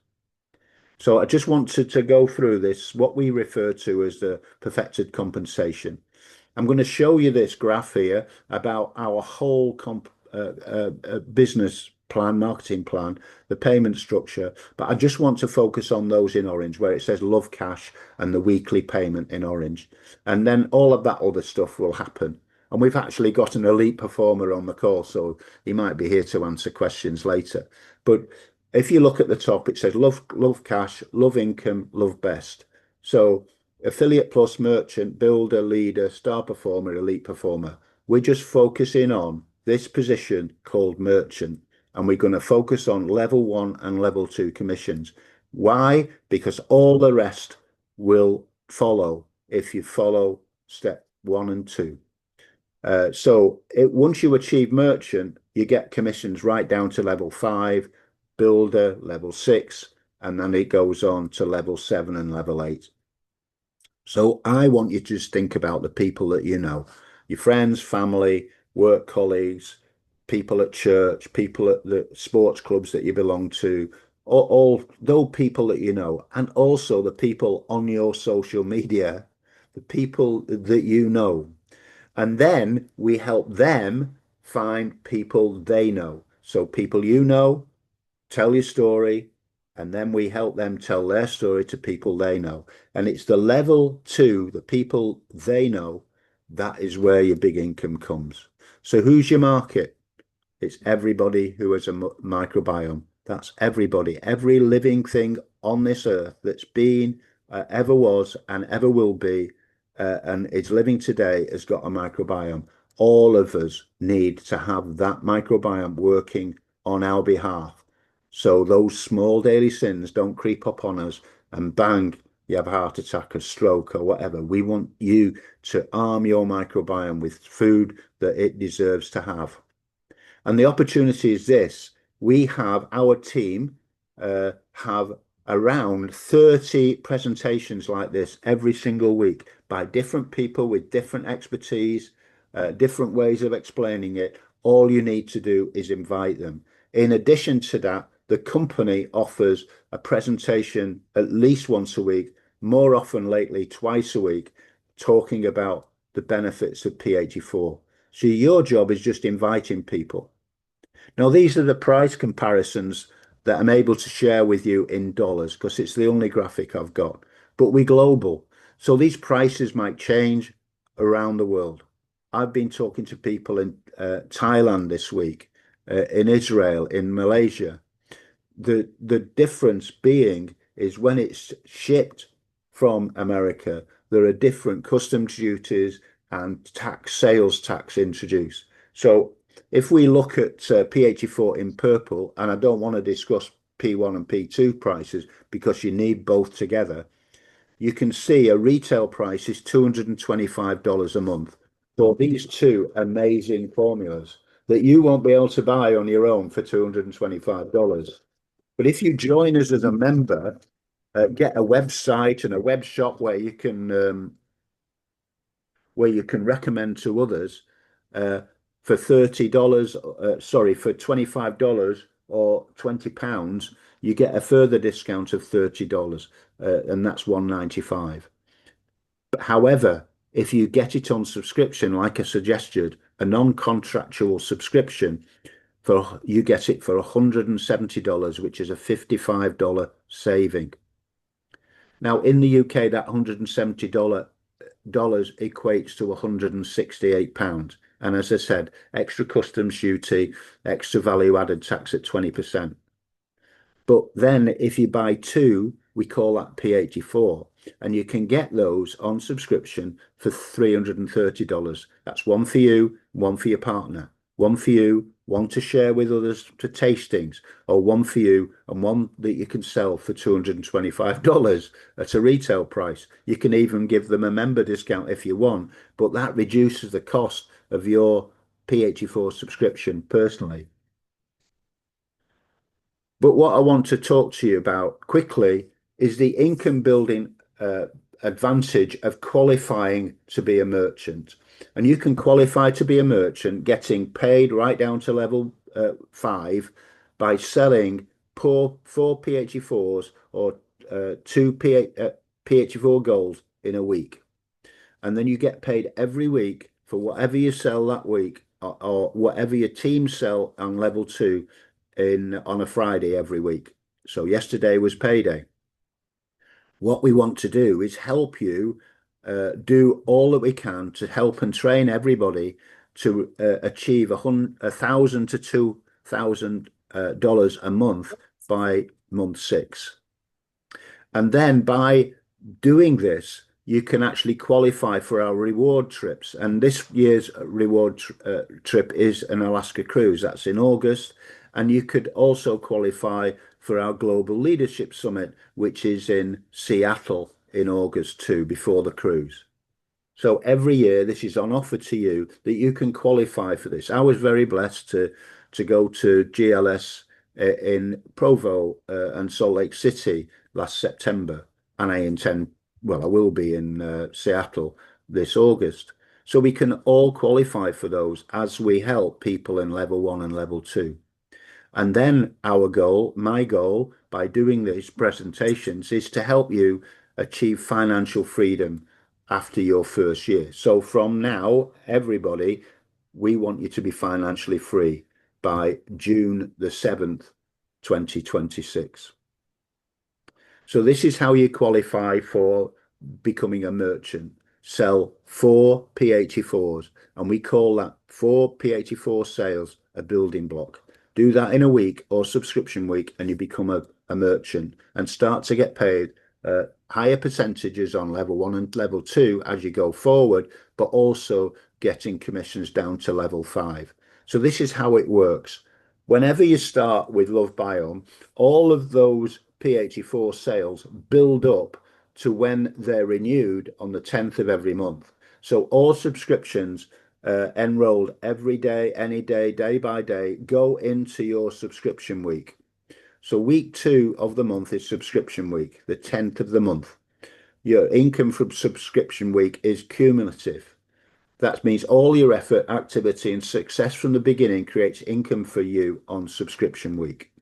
So I just wanted to go through this, what we refer to as the perfected compensation. I'm going to show you this graph here about our whole business plan, marketing plan, the payment structure, but I just want to focus on those in orange where it says love cash and the weekly payment in orange. And then all of that other stuff will happen. And we've actually got an elite performer on the call, so he might be here to answer questions later. But if you look at the top, it says love cash, love income, love best. So affiliate plus merchant, builder, leader, star performer, elite performer. We're just focusing on this position called merchant, and we're going to focus on level one and level two commissions. Why? Because all the rest will follow if you follow step one and two. Once you achieve merchant, you get commissions right down to level five, builder, level six, and then it goes on to level seven and level eight. So I want you to just think about the people that you know, your friends, family, work colleagues, people at church, people at the sports clubs that you belong to, all those people that you know, and also the people on your social media, the people that you know. And then we help them find people they know. So people you know, tell your story, and then we help them tell their story to people they know. And it's the level two, the people they know, that is where your big income comes. So who's your market? It's everybody who has a microbiome. That's everybody, every living thing on this earth that's been, ever was, and ever will be, and is living today has got a microbiome. All of us need to have that microbiome working on our behalf. So those small daily sins don't creep up on us and bang, you have a heart attack, a stroke, or whatever. We want you to arm your microbiome with food that it deserves to have. And the opportunity is this: we have our team have around 30 presentations like this every single week by different people with different expertise, different ways of explaining it. All you need to do is invite them. In addition to that, the company offers a presentation at least once a week, more often lately, twice a week, talking about the benefits of P84. So your job is just inviting people. Now, these are the price comparisons that I'm able to share with you in dollars because it's the only graphic I've got. But we're global. So these prices might change around the world. I've been talking to people in Thailand this week, in Israel, in Malaysia. The difference being is when it's shipped from America, there are different customs duties and sales tax introduced. So if we look at P84 in purple, and I don't want to discuss P1 and P2 prices because you need both together, you can see a retail price is $225 a month. So these two amazing formulas that you won't be able to buy on your own for $225. But if you join us as a member, get a website and a web shop where you can recommend to others for $30, sorry, for $25 or £20, you get a further discount of $30, and that's $195. But however, if you get it on subscription, like I suggested, a non-contractual subscription, you get it for $170, which is a $55 saving. Now in the UK, that $170 equates to £168. And as I said, extra customs duty, extra value added tax at 20%. But then if you buy two, we call that P84. And you can get those on subscription for $330. That's one for you, one for your partner, one for you, one to share with others for tastings, or one for you and one that you can sell for $225 at a retail price. You can even give them a member discount if you want, but that reduces the cost of your P84 subscription personally. But what I want to talk to you about quickly is the income building advantage of qualifying to be a merchant. And you can qualify to be a merchant getting paid right down to level 5 by selling four P84s or two P84 goals in a week. And then you get paid every week for whatever you sell that week, or whatever your team sell on level 2 on a Friday every week. So yesterday was payday. What we want to do is help you do all that we can to help and train everybody to achieve $1,000 to $2,000 a month by month 6. And then by doing this, you can actually qualify for our reward trips. And this year's reward trip is an Alaska cruise. That's in August. And you could also qualify for our Global Leadership Summit, which is in Seattle in August too, before the cruise. So every year this is on offer to you that you can qualify for this. I was very blessed to go to GLS in Provo and Salt Lake City last September, and I will be in Seattle this August. So we can all qualify for those as we help people in level 1 and level 2. And then my goal by doing these presentations is to help you achieve financial freedom after your first year. So from now, everybody, we want you to be financially free by June the 7th, 2026. So this is how you qualify for becoming a merchant. Sell 4 P84s, and we call that 4 P84 sales a building block. Do that in a week or subscription week, and you become a merchant and start to get paid higher percentages on level 1 and level 2 as you go forward, but also getting commissions down to level 5. So this is how it works. Whenever you start with Lovebiome, all of those P84 sales build up to when they're renewed on the 10th of every month. So all subscriptions enrolled every day, any day, day by day, go into your subscription week. So week 2 of the month is subscription week, the 10th of the month. Your income from subscription week is cumulative. That means all your effort, activity, and success from the beginning creates income for you on subscription week.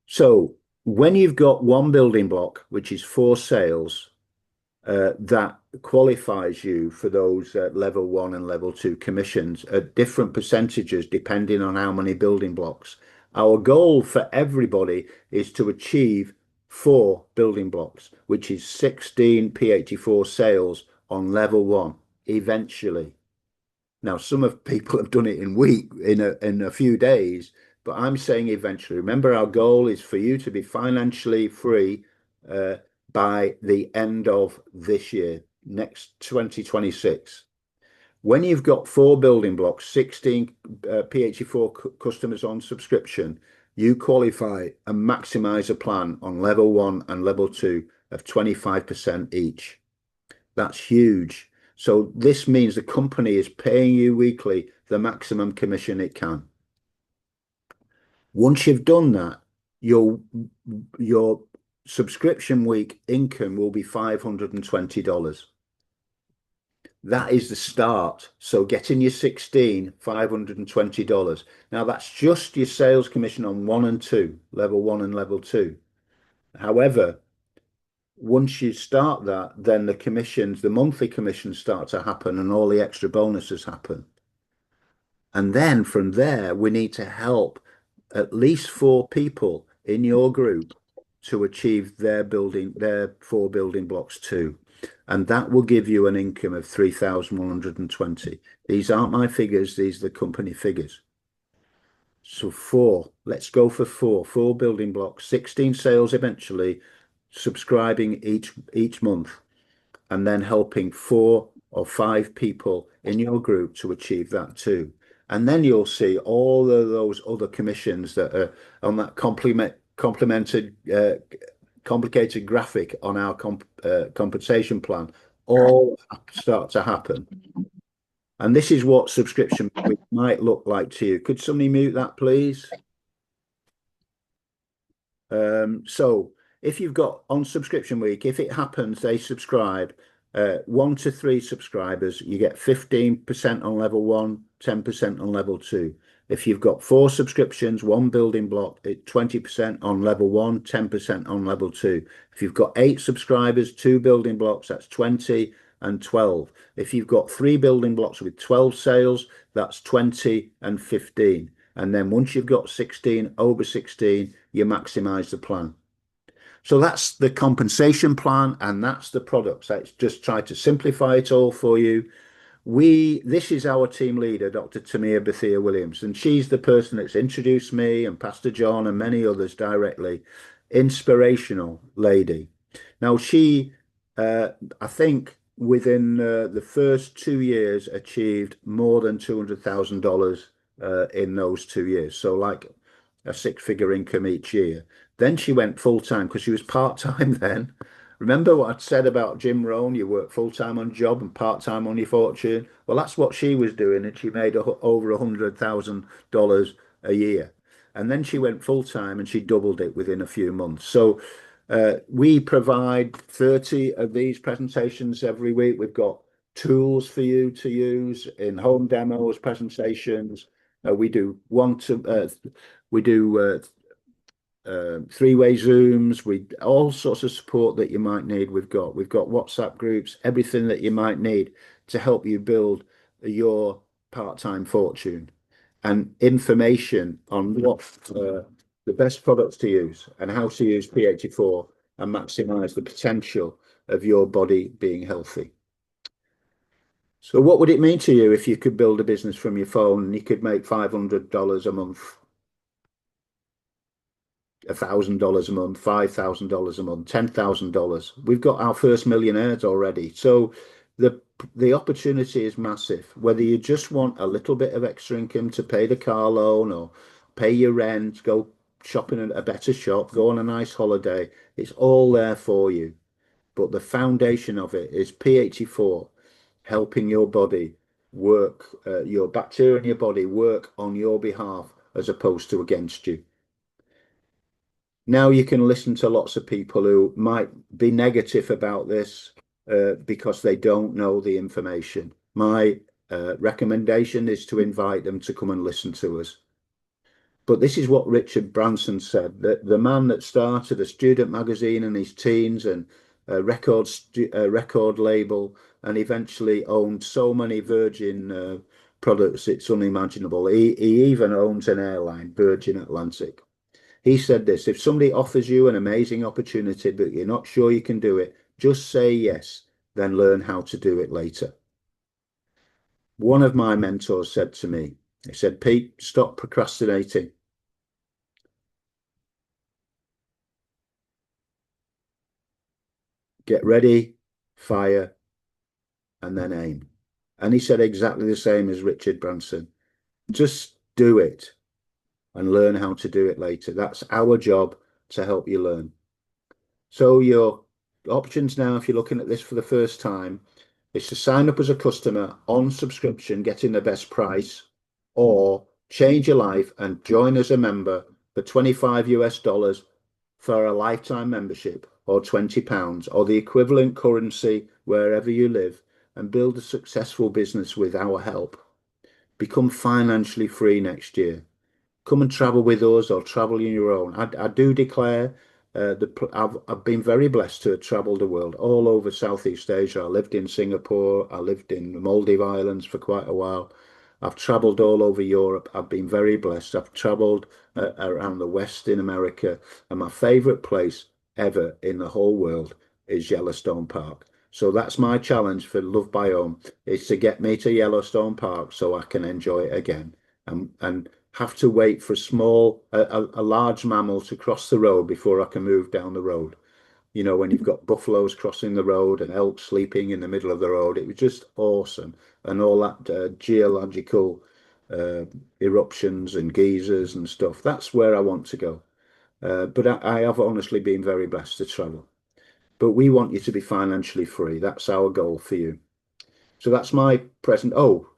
So when you've got one building block, which is 4 sales, that qualifies you for those level 1 and level 2 commissions at different percentages depending on how many building blocks. Our goal for everybody is to achieve 4 building blocks, which is 16 P84 sales on level 1 eventually. Now, some of people have done it in a few days, but I'm saying eventually. Remember, our goal is for you to be financially free by the end of this year, next 2026. When you've got 4 building blocks, 16 P84 customers on subscription, you qualify and maximize a plan on level 1 and level 2 of 25% each. That's huge. So this means the company is paying you weekly the maximum commission it can. Once you've done that, your subscription week income will be $520. That is the start. So getting your 16, $520. Now that's just your sales commission on 1 and 2, level 1 and level 2. However, once you start that, then the monthly commissions start to happen and all the extra bonuses happen. And then from there, we need to help at least 4 people in your group to achieve their 4 building blocks too. And that will give you an income of 3,120. These aren't my figures, these are the company figures. So 4, let's go for 4 building blocks, 16 sales eventually, subscribing each month, and then helping 4 or 5 people in your group to achieve that too. And then you'll see all of those other commissions that are on that complicated graphic on our compensation plan all start to happen. And this is what subscription might look like to you. Could somebody mute that, please? So if you've got on subscription week, if it happens, they subscribe 1 to 3 subscribers, you get 15% on level 1, 10% on level 2. If you've got 4 subscriptions, 1 building block, it's 20% on level 1, 10% on level 2. If you've got 8 subscribers, 2 building blocks, that's 20 and 12. If you've got 3 building blocks with 12 sales, that's 20 and 15. And then once you've got 16, over 16, you maximize the plan. So that's the compensation plan and that's the products. Let's just try to simplify it all for you. This is our team leader, Dr. Tamir Bethia Williams, and she's the person that's introduced me and Pastor John and many others directly. Inspirational lady. Now uh, I think within the first 2 years, achieved more than $200,000 in those 2 years. So like a six-figure income each year. Then she went full time because she was part time then. Remember what I'd said about Jim Rohn? You work full time on job and part time on your fortune. Well, that's what she was doing, and she made over $100,000 a year. And then she went full time and she doubled it within a few months. So we provide 30 of these presentations every week. We've got tools for you to use in home demos, presentations. We do one to we do three-way Zooms, we all sorts of support that you might need. We've got WhatsApp groups, everything that you might need to help you build your part-time fortune, and information on what the best products to use and how to use P84 and maximize the potential of your body being healthy. So what would it mean to you if you could build a business from your phone and you could make $500 a month, $1,000 a month, $5,000 a month, $10,000? We've got our first millionaires already. So the opportunity is massive. Whether you just want a little bit of extra income to pay the car loan or pay your rent, go shopping at a better shop, go on a nice holiday, it's all there for you. But the foundation of it is P84, helping your body work, your bacteria in your body work on your behalf as opposed to against you. Now you can listen to lots of people who might be negative about this because they don't know the information. My recommendation is to invite them to come and listen to us. But this is what Richard Branson said, that the man that started a student magazine in his teens and a record label and eventually owned so many Virgin products, it's unimaginable. He even owns an airline, Virgin Atlantic. He said this: if somebody offers you an amazing opportunity, but you're not sure you can do it, just say yes, then learn how to do it later. One of my mentors said to me, he said, Pete, stop procrastinating. Get ready, fire, and then aim. And he said exactly the same as Richard Branson. Just do it and learn how to do it later. That's our job, to help you learn. So your options now, if you're looking at this for the first time, is to sign up as a customer on subscription, getting the best price, or change your life and join as a member for $25 for a lifetime membership, or £20, or the equivalent currency wherever you live, and build a successful business with our help. Become financially free next year. Come and travel with us or travel on your own. I do declare I've been very blessed to have traveled the world all over Southeast Asia. I lived in Singapore. I lived in the Maldive Islands for quite a while. I've traveled all over Europe. I've been very blessed. I've traveled around the West in America, and my favorite place ever in the whole world is Yellowstone Park. So that's my challenge for Lovebiome, is to get me to Yellowstone Park so I can enjoy it again. And have to wait for a large mammal to cross the road before I can move down the road. You know, when you've got buffaloes crossing the road and elk sleeping in the middle of the road, it was just awesome. And all that geological uh, eruptions and geysers and stuff. That's where I want to go. But I have honestly been very blessed to travel. But we want you to be financially free. That's our goal for you. So that's my present. Oh,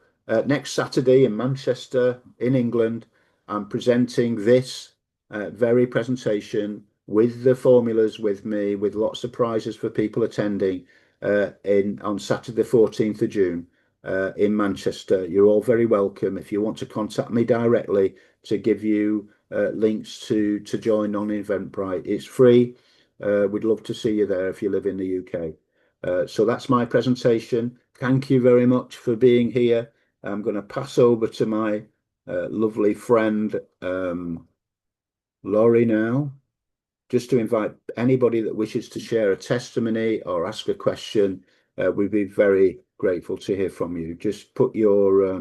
next Saturday in Manchester, in England, I'm presenting this very presentation with the formulas with me, with lots of prizes for people attending in on Saturday, 14th of June, in Manchester. You're all very welcome. If you want to contact me directly to give you links to join on Eventbrite, it's free. We'd love to see you there if you live in the UK. So that's my presentation. Thank you very much for being here. I'm going to pass over to my lovely friend Laurie now, just to invite anybody that wishes to share a testimony or ask a question. We'd be very grateful to hear from you. Just put your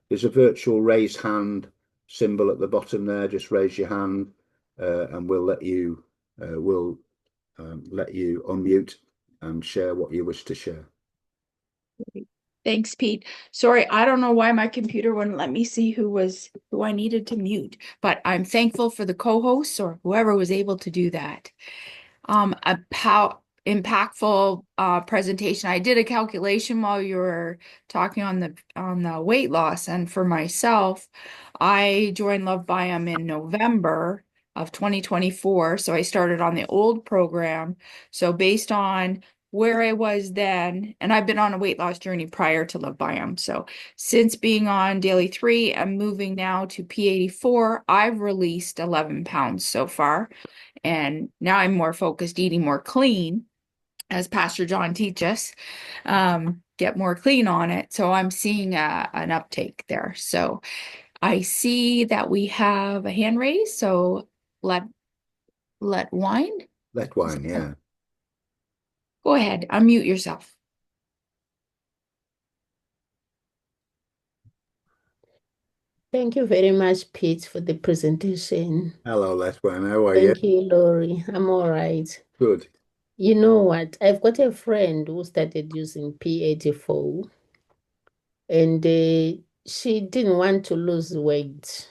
there's a virtual raise hand symbol at the bottom there. Just raise your hand, and we'll let you unmute and share what you wish to share. Thanks, Pete. Sorry, I don't know why my computer wouldn't let me see who I needed to mute, but I'm thankful for the co-hosts or whoever was able to do that. A impactful presentation. I did a calculation while you were talking on the weight loss, and for myself, I joined Lovebiome in November of 2024. So I started on the old program. So based on where I was then, and I've been on a weight loss journey prior to Lovebiome. So since being on daily 3 and moving now to P84, I've released 11 pounds so far. And now I'm more focused, eating more clean, as Pastor John teaches, get more clean on it. So I'm seeing an uptake there. So I see that we have a hand raised. So let wine. Let wine, yeah. Go ahead, unmute yourself. Thank you very much, Pete, for the presentation. Hello, let wine. How are you? Thank you, Lori. I'm all right. Good. You know what? I've got a friend who started using P84, and she didn't want to lose weight.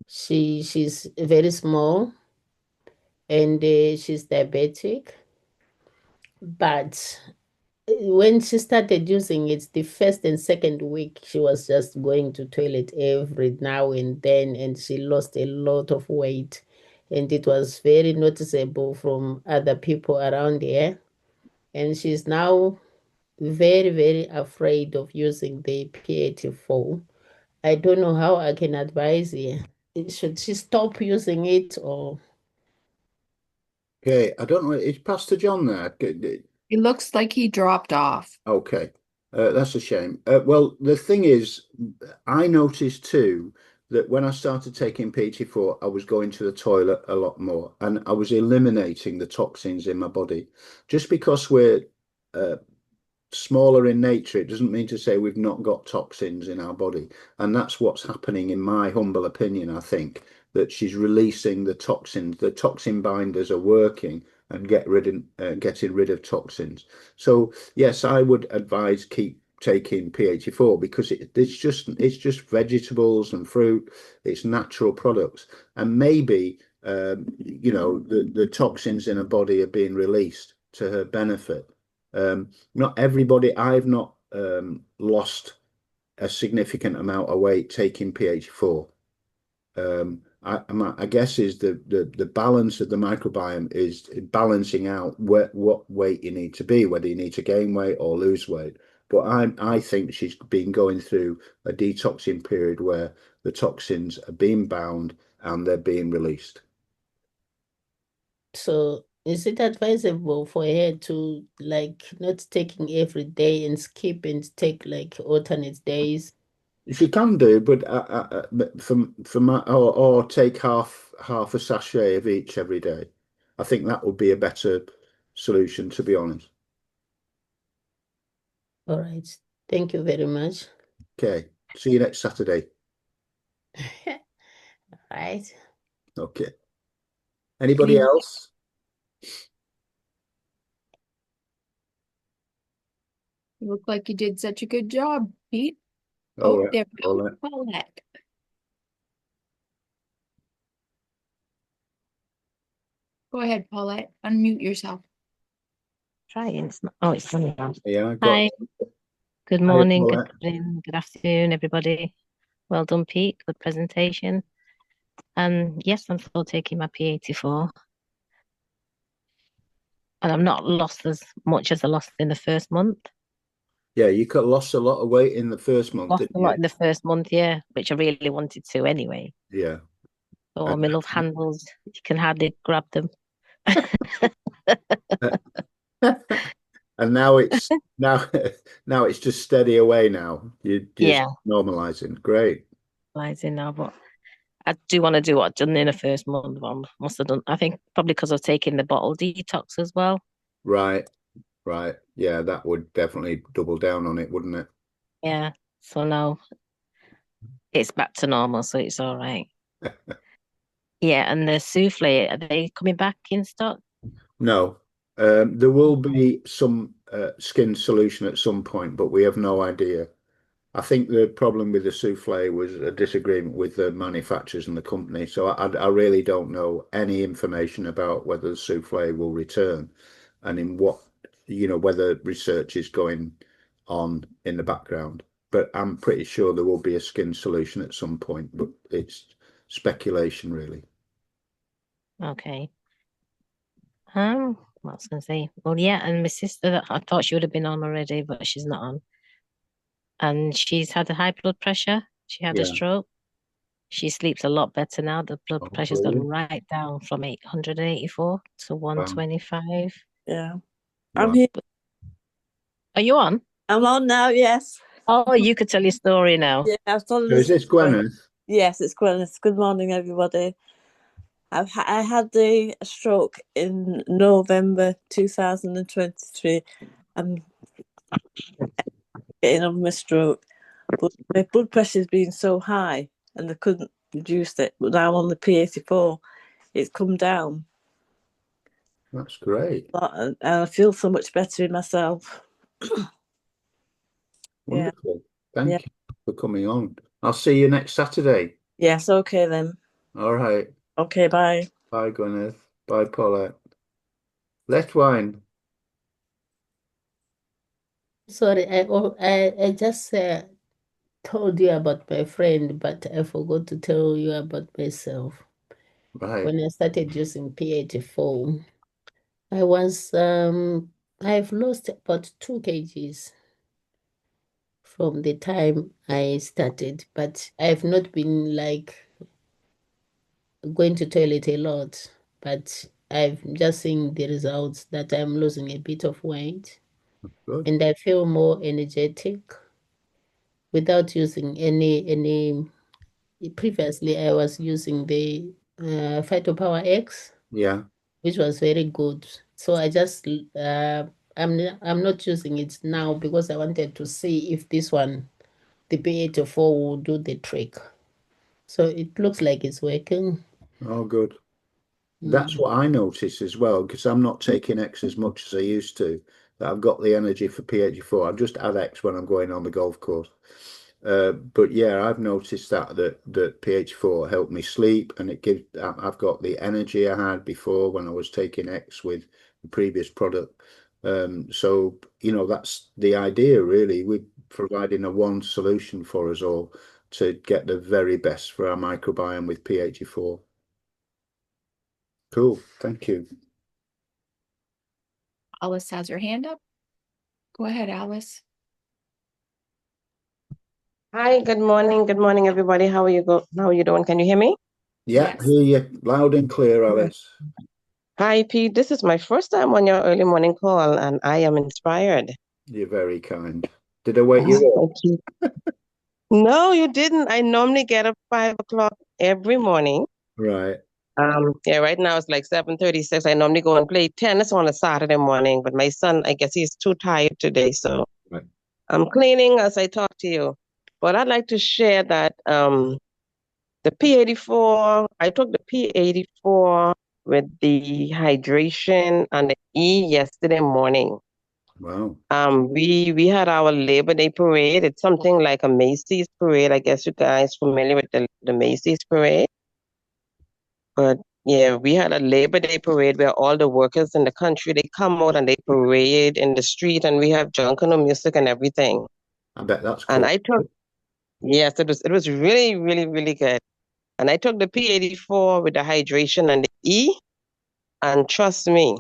She's very small, and she's diabetic. But when she started using it, the first and second week, she was just going to toilet every now and then, and she lost a lot of weight. And it was very noticeable from other people around here. And she's now very, very afraid of using the P84. I don't know how I can advise her. Should she stop using it or? Okay, I don't know. Is Pastor John there? It looks like he dropped off. Okay, that's a shame. Well, the thing is, I noticed too that when I started taking PT4, I was going to the toilet a lot more and I was eliminating the toxins in my body. Just because we're uh, smaller in nature, it doesn't mean to say we've not got toxins in our body. And that's what's happening, in my humble opinion, I think, that she's releasing the toxins. The toxin binders are working and getting rid of toxins. So yes, I would advise keep taking P84 because it's just vegetables and fruit, it's natural products, and maybe the toxins in her body are being released to her benefit. Not everybody, I've not lost a significant amount of weight taking PH4. I guess is the balance of the microbiome is balancing out what weight you need to be, whether you need to gain weight or lose weight. But I think she's been going through a detoxing period where the toxins are being bound and they're being released. So is it advisable for her to like not taking every day and skip and take like alternate days? She can do, but for my or take half a sachet of each every day. I think that would be a better solution, to be honest. All right. Thank you very much. Okay. See you next Saturday. Right. Okay. Anybody else? You look like you did such a good job, Pete. All Oh, right. there we All go. right. Paulette. Go ahead, Paulette. Unmute yourself. Trying. Oh, it's sunny now. Yeah, I got. Hi. Good Hi, morning, good Paulette. evening, good afternoon, everybody. Well done, Pete. Good presentation. And yes, I'm still taking my P84. And I'm not lost as much as I lost in the first month. Yeah, you could lost a lot of weight in the first month, Lost didn't a lot you? in the first month, yeah, which I really wanted to anyway. Yeah. Oh, my love handles, you can hardly grab them. And now it's now it's just steady away now. You're just Yeah, normalizing. Great. realizing now, but I do want to do what I've done in the first month. Must have done, I think probably because I've taken the bottle detox as well. Right. Right. Yeah, that would definitely double down on it, wouldn't it? Yeah. So now it's back to normal, so it's all right. Yeah, and the souffle, are they coming back in stock? No. There will be some skin solution at some point, but we have no idea. I think the problem with the souffle was a disagreement with the manufacturers and the company. So I really don't know any information about whether the souffle will return and in what, whether research is going on in the background. But I'm pretty sure there will be a skin solution at some point, but it's speculation, really. Okay. What was I going to say? Well, yeah, and my sister, I thought she would have been on already, but she's not on. And she's had a high blood pressure. She had a Yeah. stroke. She sleeps a lot better now. The blood Oh, pressure's gone brilliant. right down from 884 to Wow. 125. Yeah. I'm Wow. here. Are you on? I'm on now, yes. Oh, you could tell your story now. Yeah, I've told So is this Gwyneth? Yes, it's Gwyneth. Good morning, everybody. I had a stroke in November 2023. I'm getting over my stroke, but my blood pressure's been so high and they couldn't reduce it. But now I'm on the P84. It's come down That's great. a lot, and I feel so much better in myself. Yeah, Wonderful. yeah. Thank you for coming on. I'll see you next Saturday. Yes, okay then. All right. Okay, bye. Bye, Gwyneth. Bye, Paulette. Let wine. Sorry, I just told you about my friend, but I forgot to tell you about myself. Right. When I started using P84, I've lost about 2 kgs from the time I started, but I've not been like going to toilet a lot, but I've just seen the results that I'm losing a bit of weight Good. and I feel more energetic without using any. Previously, I was using the Phytopower X, Yeah. which was very good. So I just I'm not using it now because I wanted to see if this one, the P84, will do the trick. So it looks like it's working. Oh, good. That's what I notice as well, because I'm not taking X as much as I used to. That I've got the energy for P84. I just add X when I'm going on the golf course. But yeah, I've noticed that P84 helped me sleep, and I've got the energy I had before when I was taking X with the previous product. So that's the idea really. We're providing a one solution for us all to get the very best for our microbiome with P84. Cool. Thank you. Alice has her hand up. Go ahead, Alice. Hi, good morning. Good morning, everybody. How are you doing? Can you hear me? Yeah, Yes. hear you loud and clear, Alice. Hi, Pete. This is my first time on your early morning call, and I am inspired. You're very kind. Did I wake you up? Thank you. No, you didn't. I normally get up 5 o'clock every morning. Right. Yeah, right now it's like 7:36. I normally go and play tennis on a Saturday morning, but my son, I guess he's too tired today, so Right. I'm cleaning as I talk to you. But I'd like to share that the P84, I took the P84 with the hydration and the E yesterday morning. Wow. We had our Labor Day parade. It's something like a Macy's parade. I guess you guys familiar with the Macy's parade. But yeah, we had a Labor Day parade where all the workers in the country, they come out and they parade in the street, and we have junkanoo music and everything. I bet that's And cool. I took, yes, it was really, really, really good. And I took the P84 with the hydration and the E, and trust me,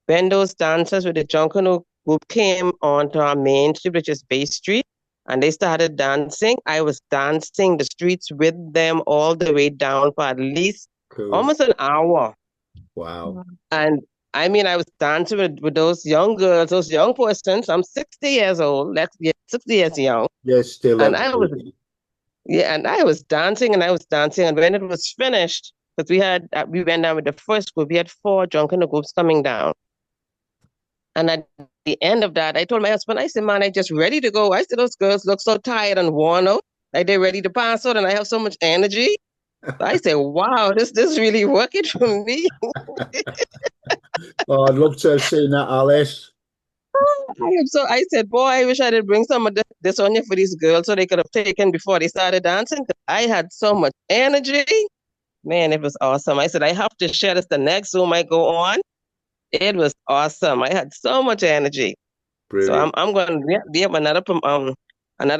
when those dancers with the junkanoo group came onto our main street, which is Bay Street, and they started dancing, I was dancing the streets with them all the way down for at least Cool. almost an hour. Wow. And I mean, I was dancing with those young girls, those young persons. I'm 60 years old, 60 years young. Yeah, still And I was, energy. yeah, and I was dancing and I was dancing. And when it was finished, because we went down with the first group, we had 4 junkanoo groups coming down. And at the end of that, I told my husband, I said, man, I just ready to go. I said, those girls look so tired and worn out. Like they're ready to pass out and I have so much energy. So I said, wow, this really working for me. Oh, I'd love to have seen that, Alice. I said, boy, I wish I did bring some of this on you for these girls so they could have taken before they started dancing. 'Cause I had so much energy. Man, it was awesome. I said, I have to share this the next Zoom I go on. It was awesome. I had so much energy. So Brilliant. I'm going to be have another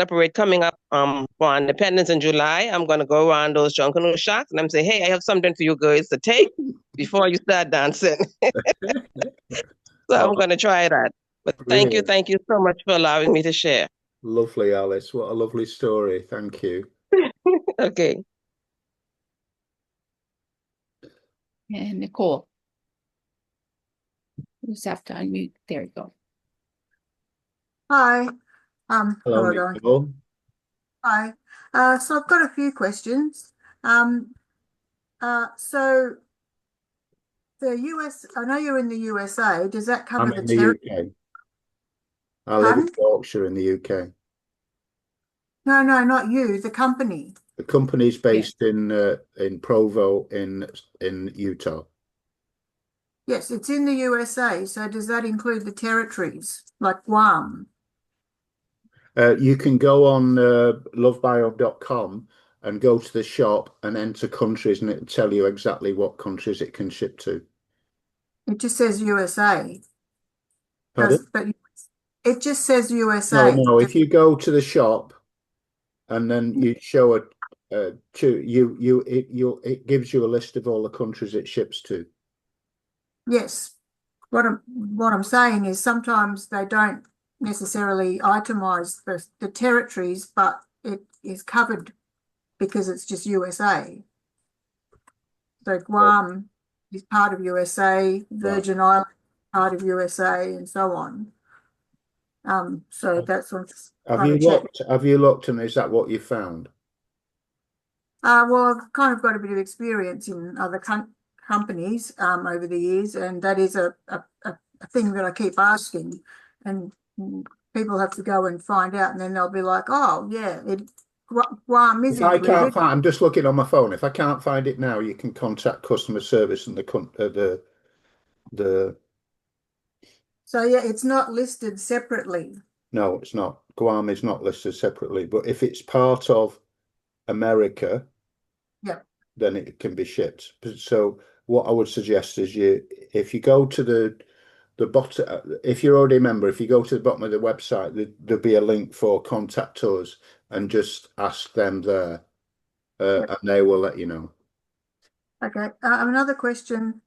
parade coming up for Independence in July. I'm going to go around those Junkanoo shacks and I'm saying, hey, I have something for you girls to take before you start dancing. So Oh, I'm going to try that. But thank brilliant. you so much for allowing me to share. Lovely, Alice. What a lovely story. Thank you. Okay. And Nicole. You just have to unmute. There you go. Hi. Hello, Hello, Don. Nicole. Hi. So I've got a few questions. So the US, I know you're in the USA. Does that cover I'm the in the territory? UK. I live in Pardon? Yorkshire in the UK. No, not you, the company. The company's based in Provo in Utah. Yes, it's in the USA. So does that include the territories like Guam? You can go on lovebiome.com and go to the shop and enter countries, and it'll tell you exactly what countries it can ship to. It just says USA. Pardon? But it just says USA. No. If you go to the shop and then you show it, it gives you a list of all the countries it ships to. Yes. What I'm saying is sometimes they don't necessarily itemize the territories, but it is covered because it's just USA. So Guam is part of USA, Virgin Islands part of USA, and so on. So that's what I'm Have trying you to check. looked? Have you looked, and is that what you found? Well, I've kind of got a bit of experience in other companies over the years, and that is a thing that I keep asking, and people have to go and find out, and then they'll be like, "Oh, yeah, Guam is If I can't included." find, I'm just looking on my phone. If I can't find it now, you can contact customer service and the. So yeah, it's not listed separately. No, it's not. Guam is not listed separately, but if it's part of America, Yeah. then it can be shipped. So what I would suggest is if you go to the bottom, if you're already a member, if you go to the bottom of the website, there'll be a link for contact us and just ask them there, and they will let you know. Okay. Another question.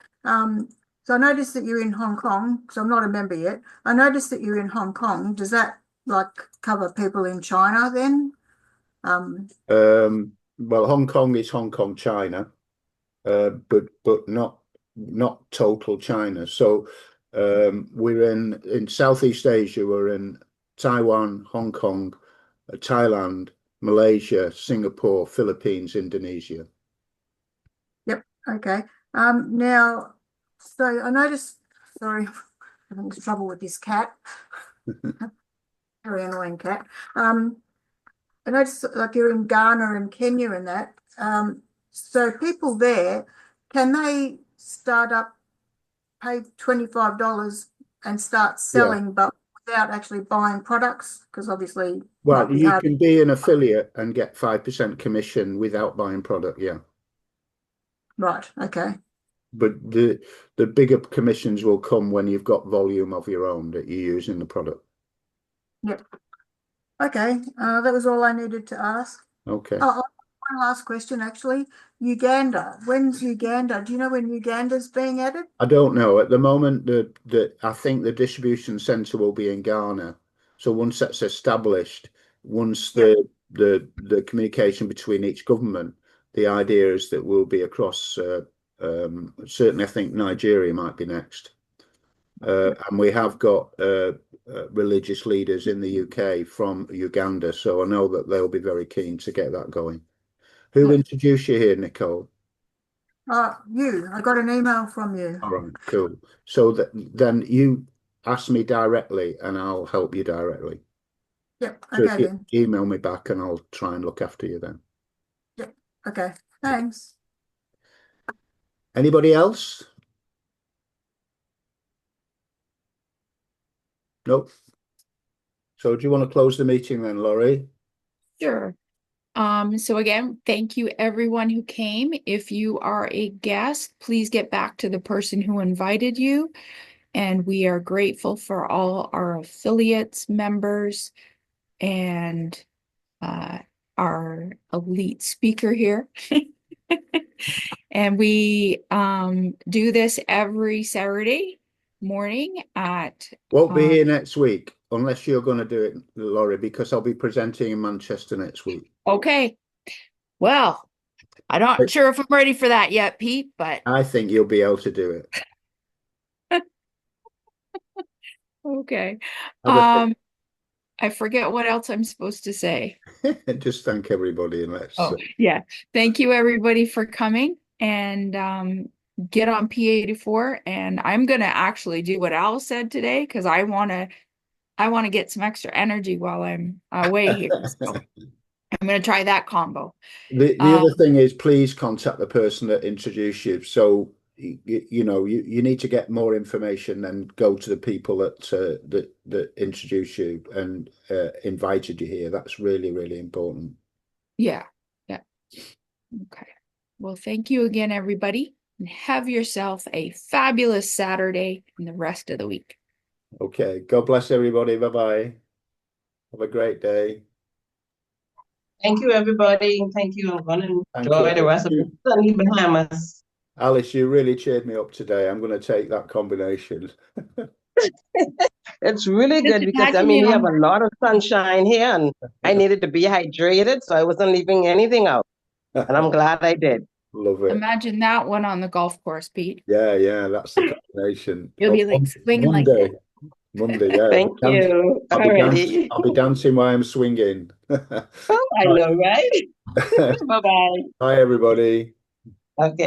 So I noticed that you're in Hong Kong, because I'm not a member yet. I noticed that you're in Hong Kong. Does that like cover people in China then? Well, Hong Kong is Hong Kong, China, but not total China. So we're in Southeast Asia. We're in Taiwan, Hong Kong, Thailand, Malaysia, Singapore, Philippines, Indonesia. Yep. Okay. Now, so I noticed, sorry, I'm having trouble with this cat. Very annoying cat. I noticed like you're in Ghana and Kenya and that. So people there, can they start up, pay $25 and start selling, but without actually buying products? Because obviously, Well, might be you hard. can be an affiliate and get 5% commission without buying product, yeah. Right. Okay. But the bigger commissions will come when you've got volume of your own that you use in the product. Yep. Okay. That was all I needed to ask. Okay. Oh, one last question, actually. Uganda. When's Uganda? Do you know when Uganda's being added? I don't know. At the moment, I think the distribution center will be in Ghana. So once that's established, once the communication between each government, the idea is that we'll be across. Certainly, I think Nigeria might be next, and we have got religious leaders in the UK from Uganda, so I know that they'll be very keen to get that going. Who introduced you here, Nicole? You. I got an email from you. All right, cool. So then ask me directly and I'll help you directly. Yep. So Okay if you then. email me back and I'll try and look after you then. Yep. Okay. Thanks. Anybody else? Nope. So do you want to close the meeting then, Laurie? Sure. So again, thank you everyone who came. If you are a guest, please get back to the person who invited you. And we are grateful for all our affiliates, members, and our elite speaker here. And we do this every Saturday morning at Won't be here next week unless you're going to do it, Laurie, because I'll be presenting in Manchester next week. okay. Well, I'm not sure if I'm ready for that yet, Pete, but I think you'll be able to do it. okay. Have I forget what else I'm supposed to say. Just thank everybody and let's. Yeah. Thank you everybody for coming and get on P84. And I'm gonna actually do what Al said today because I wanna get some extra energy while I'm away here. So I'm gonna try that combo. The other thing is, please contact the person that introduced you. So you know you need to get more information and go to the people that introduced you and invited you here. That's really, really important. Yeah. Okay. Well, thank you again, everybody, and have yourself a fabulous Saturday and the rest of the week. Okay. God bless everybody. Bye-bye. Have a great day. Thank you, everybody. Thank you. I'm going to enjoy the rest of the sunny Bahamas. Alice, you really cheered me up today. I'm going to take that combination. It's really good because, I mean, we have a lot of sunshine here and I needed to be hydrated, so I wasn't leaving anything out. And I'm glad I did. Love it. Imagine that one on the golf course, Pete. Yeah, that's the combination. You'll be like swinging like that. Monday, yeah. Thank you. I'll be dancing while I'm swinging. Oh, I know, right? Bye-bye. Bye, everybody. Okay.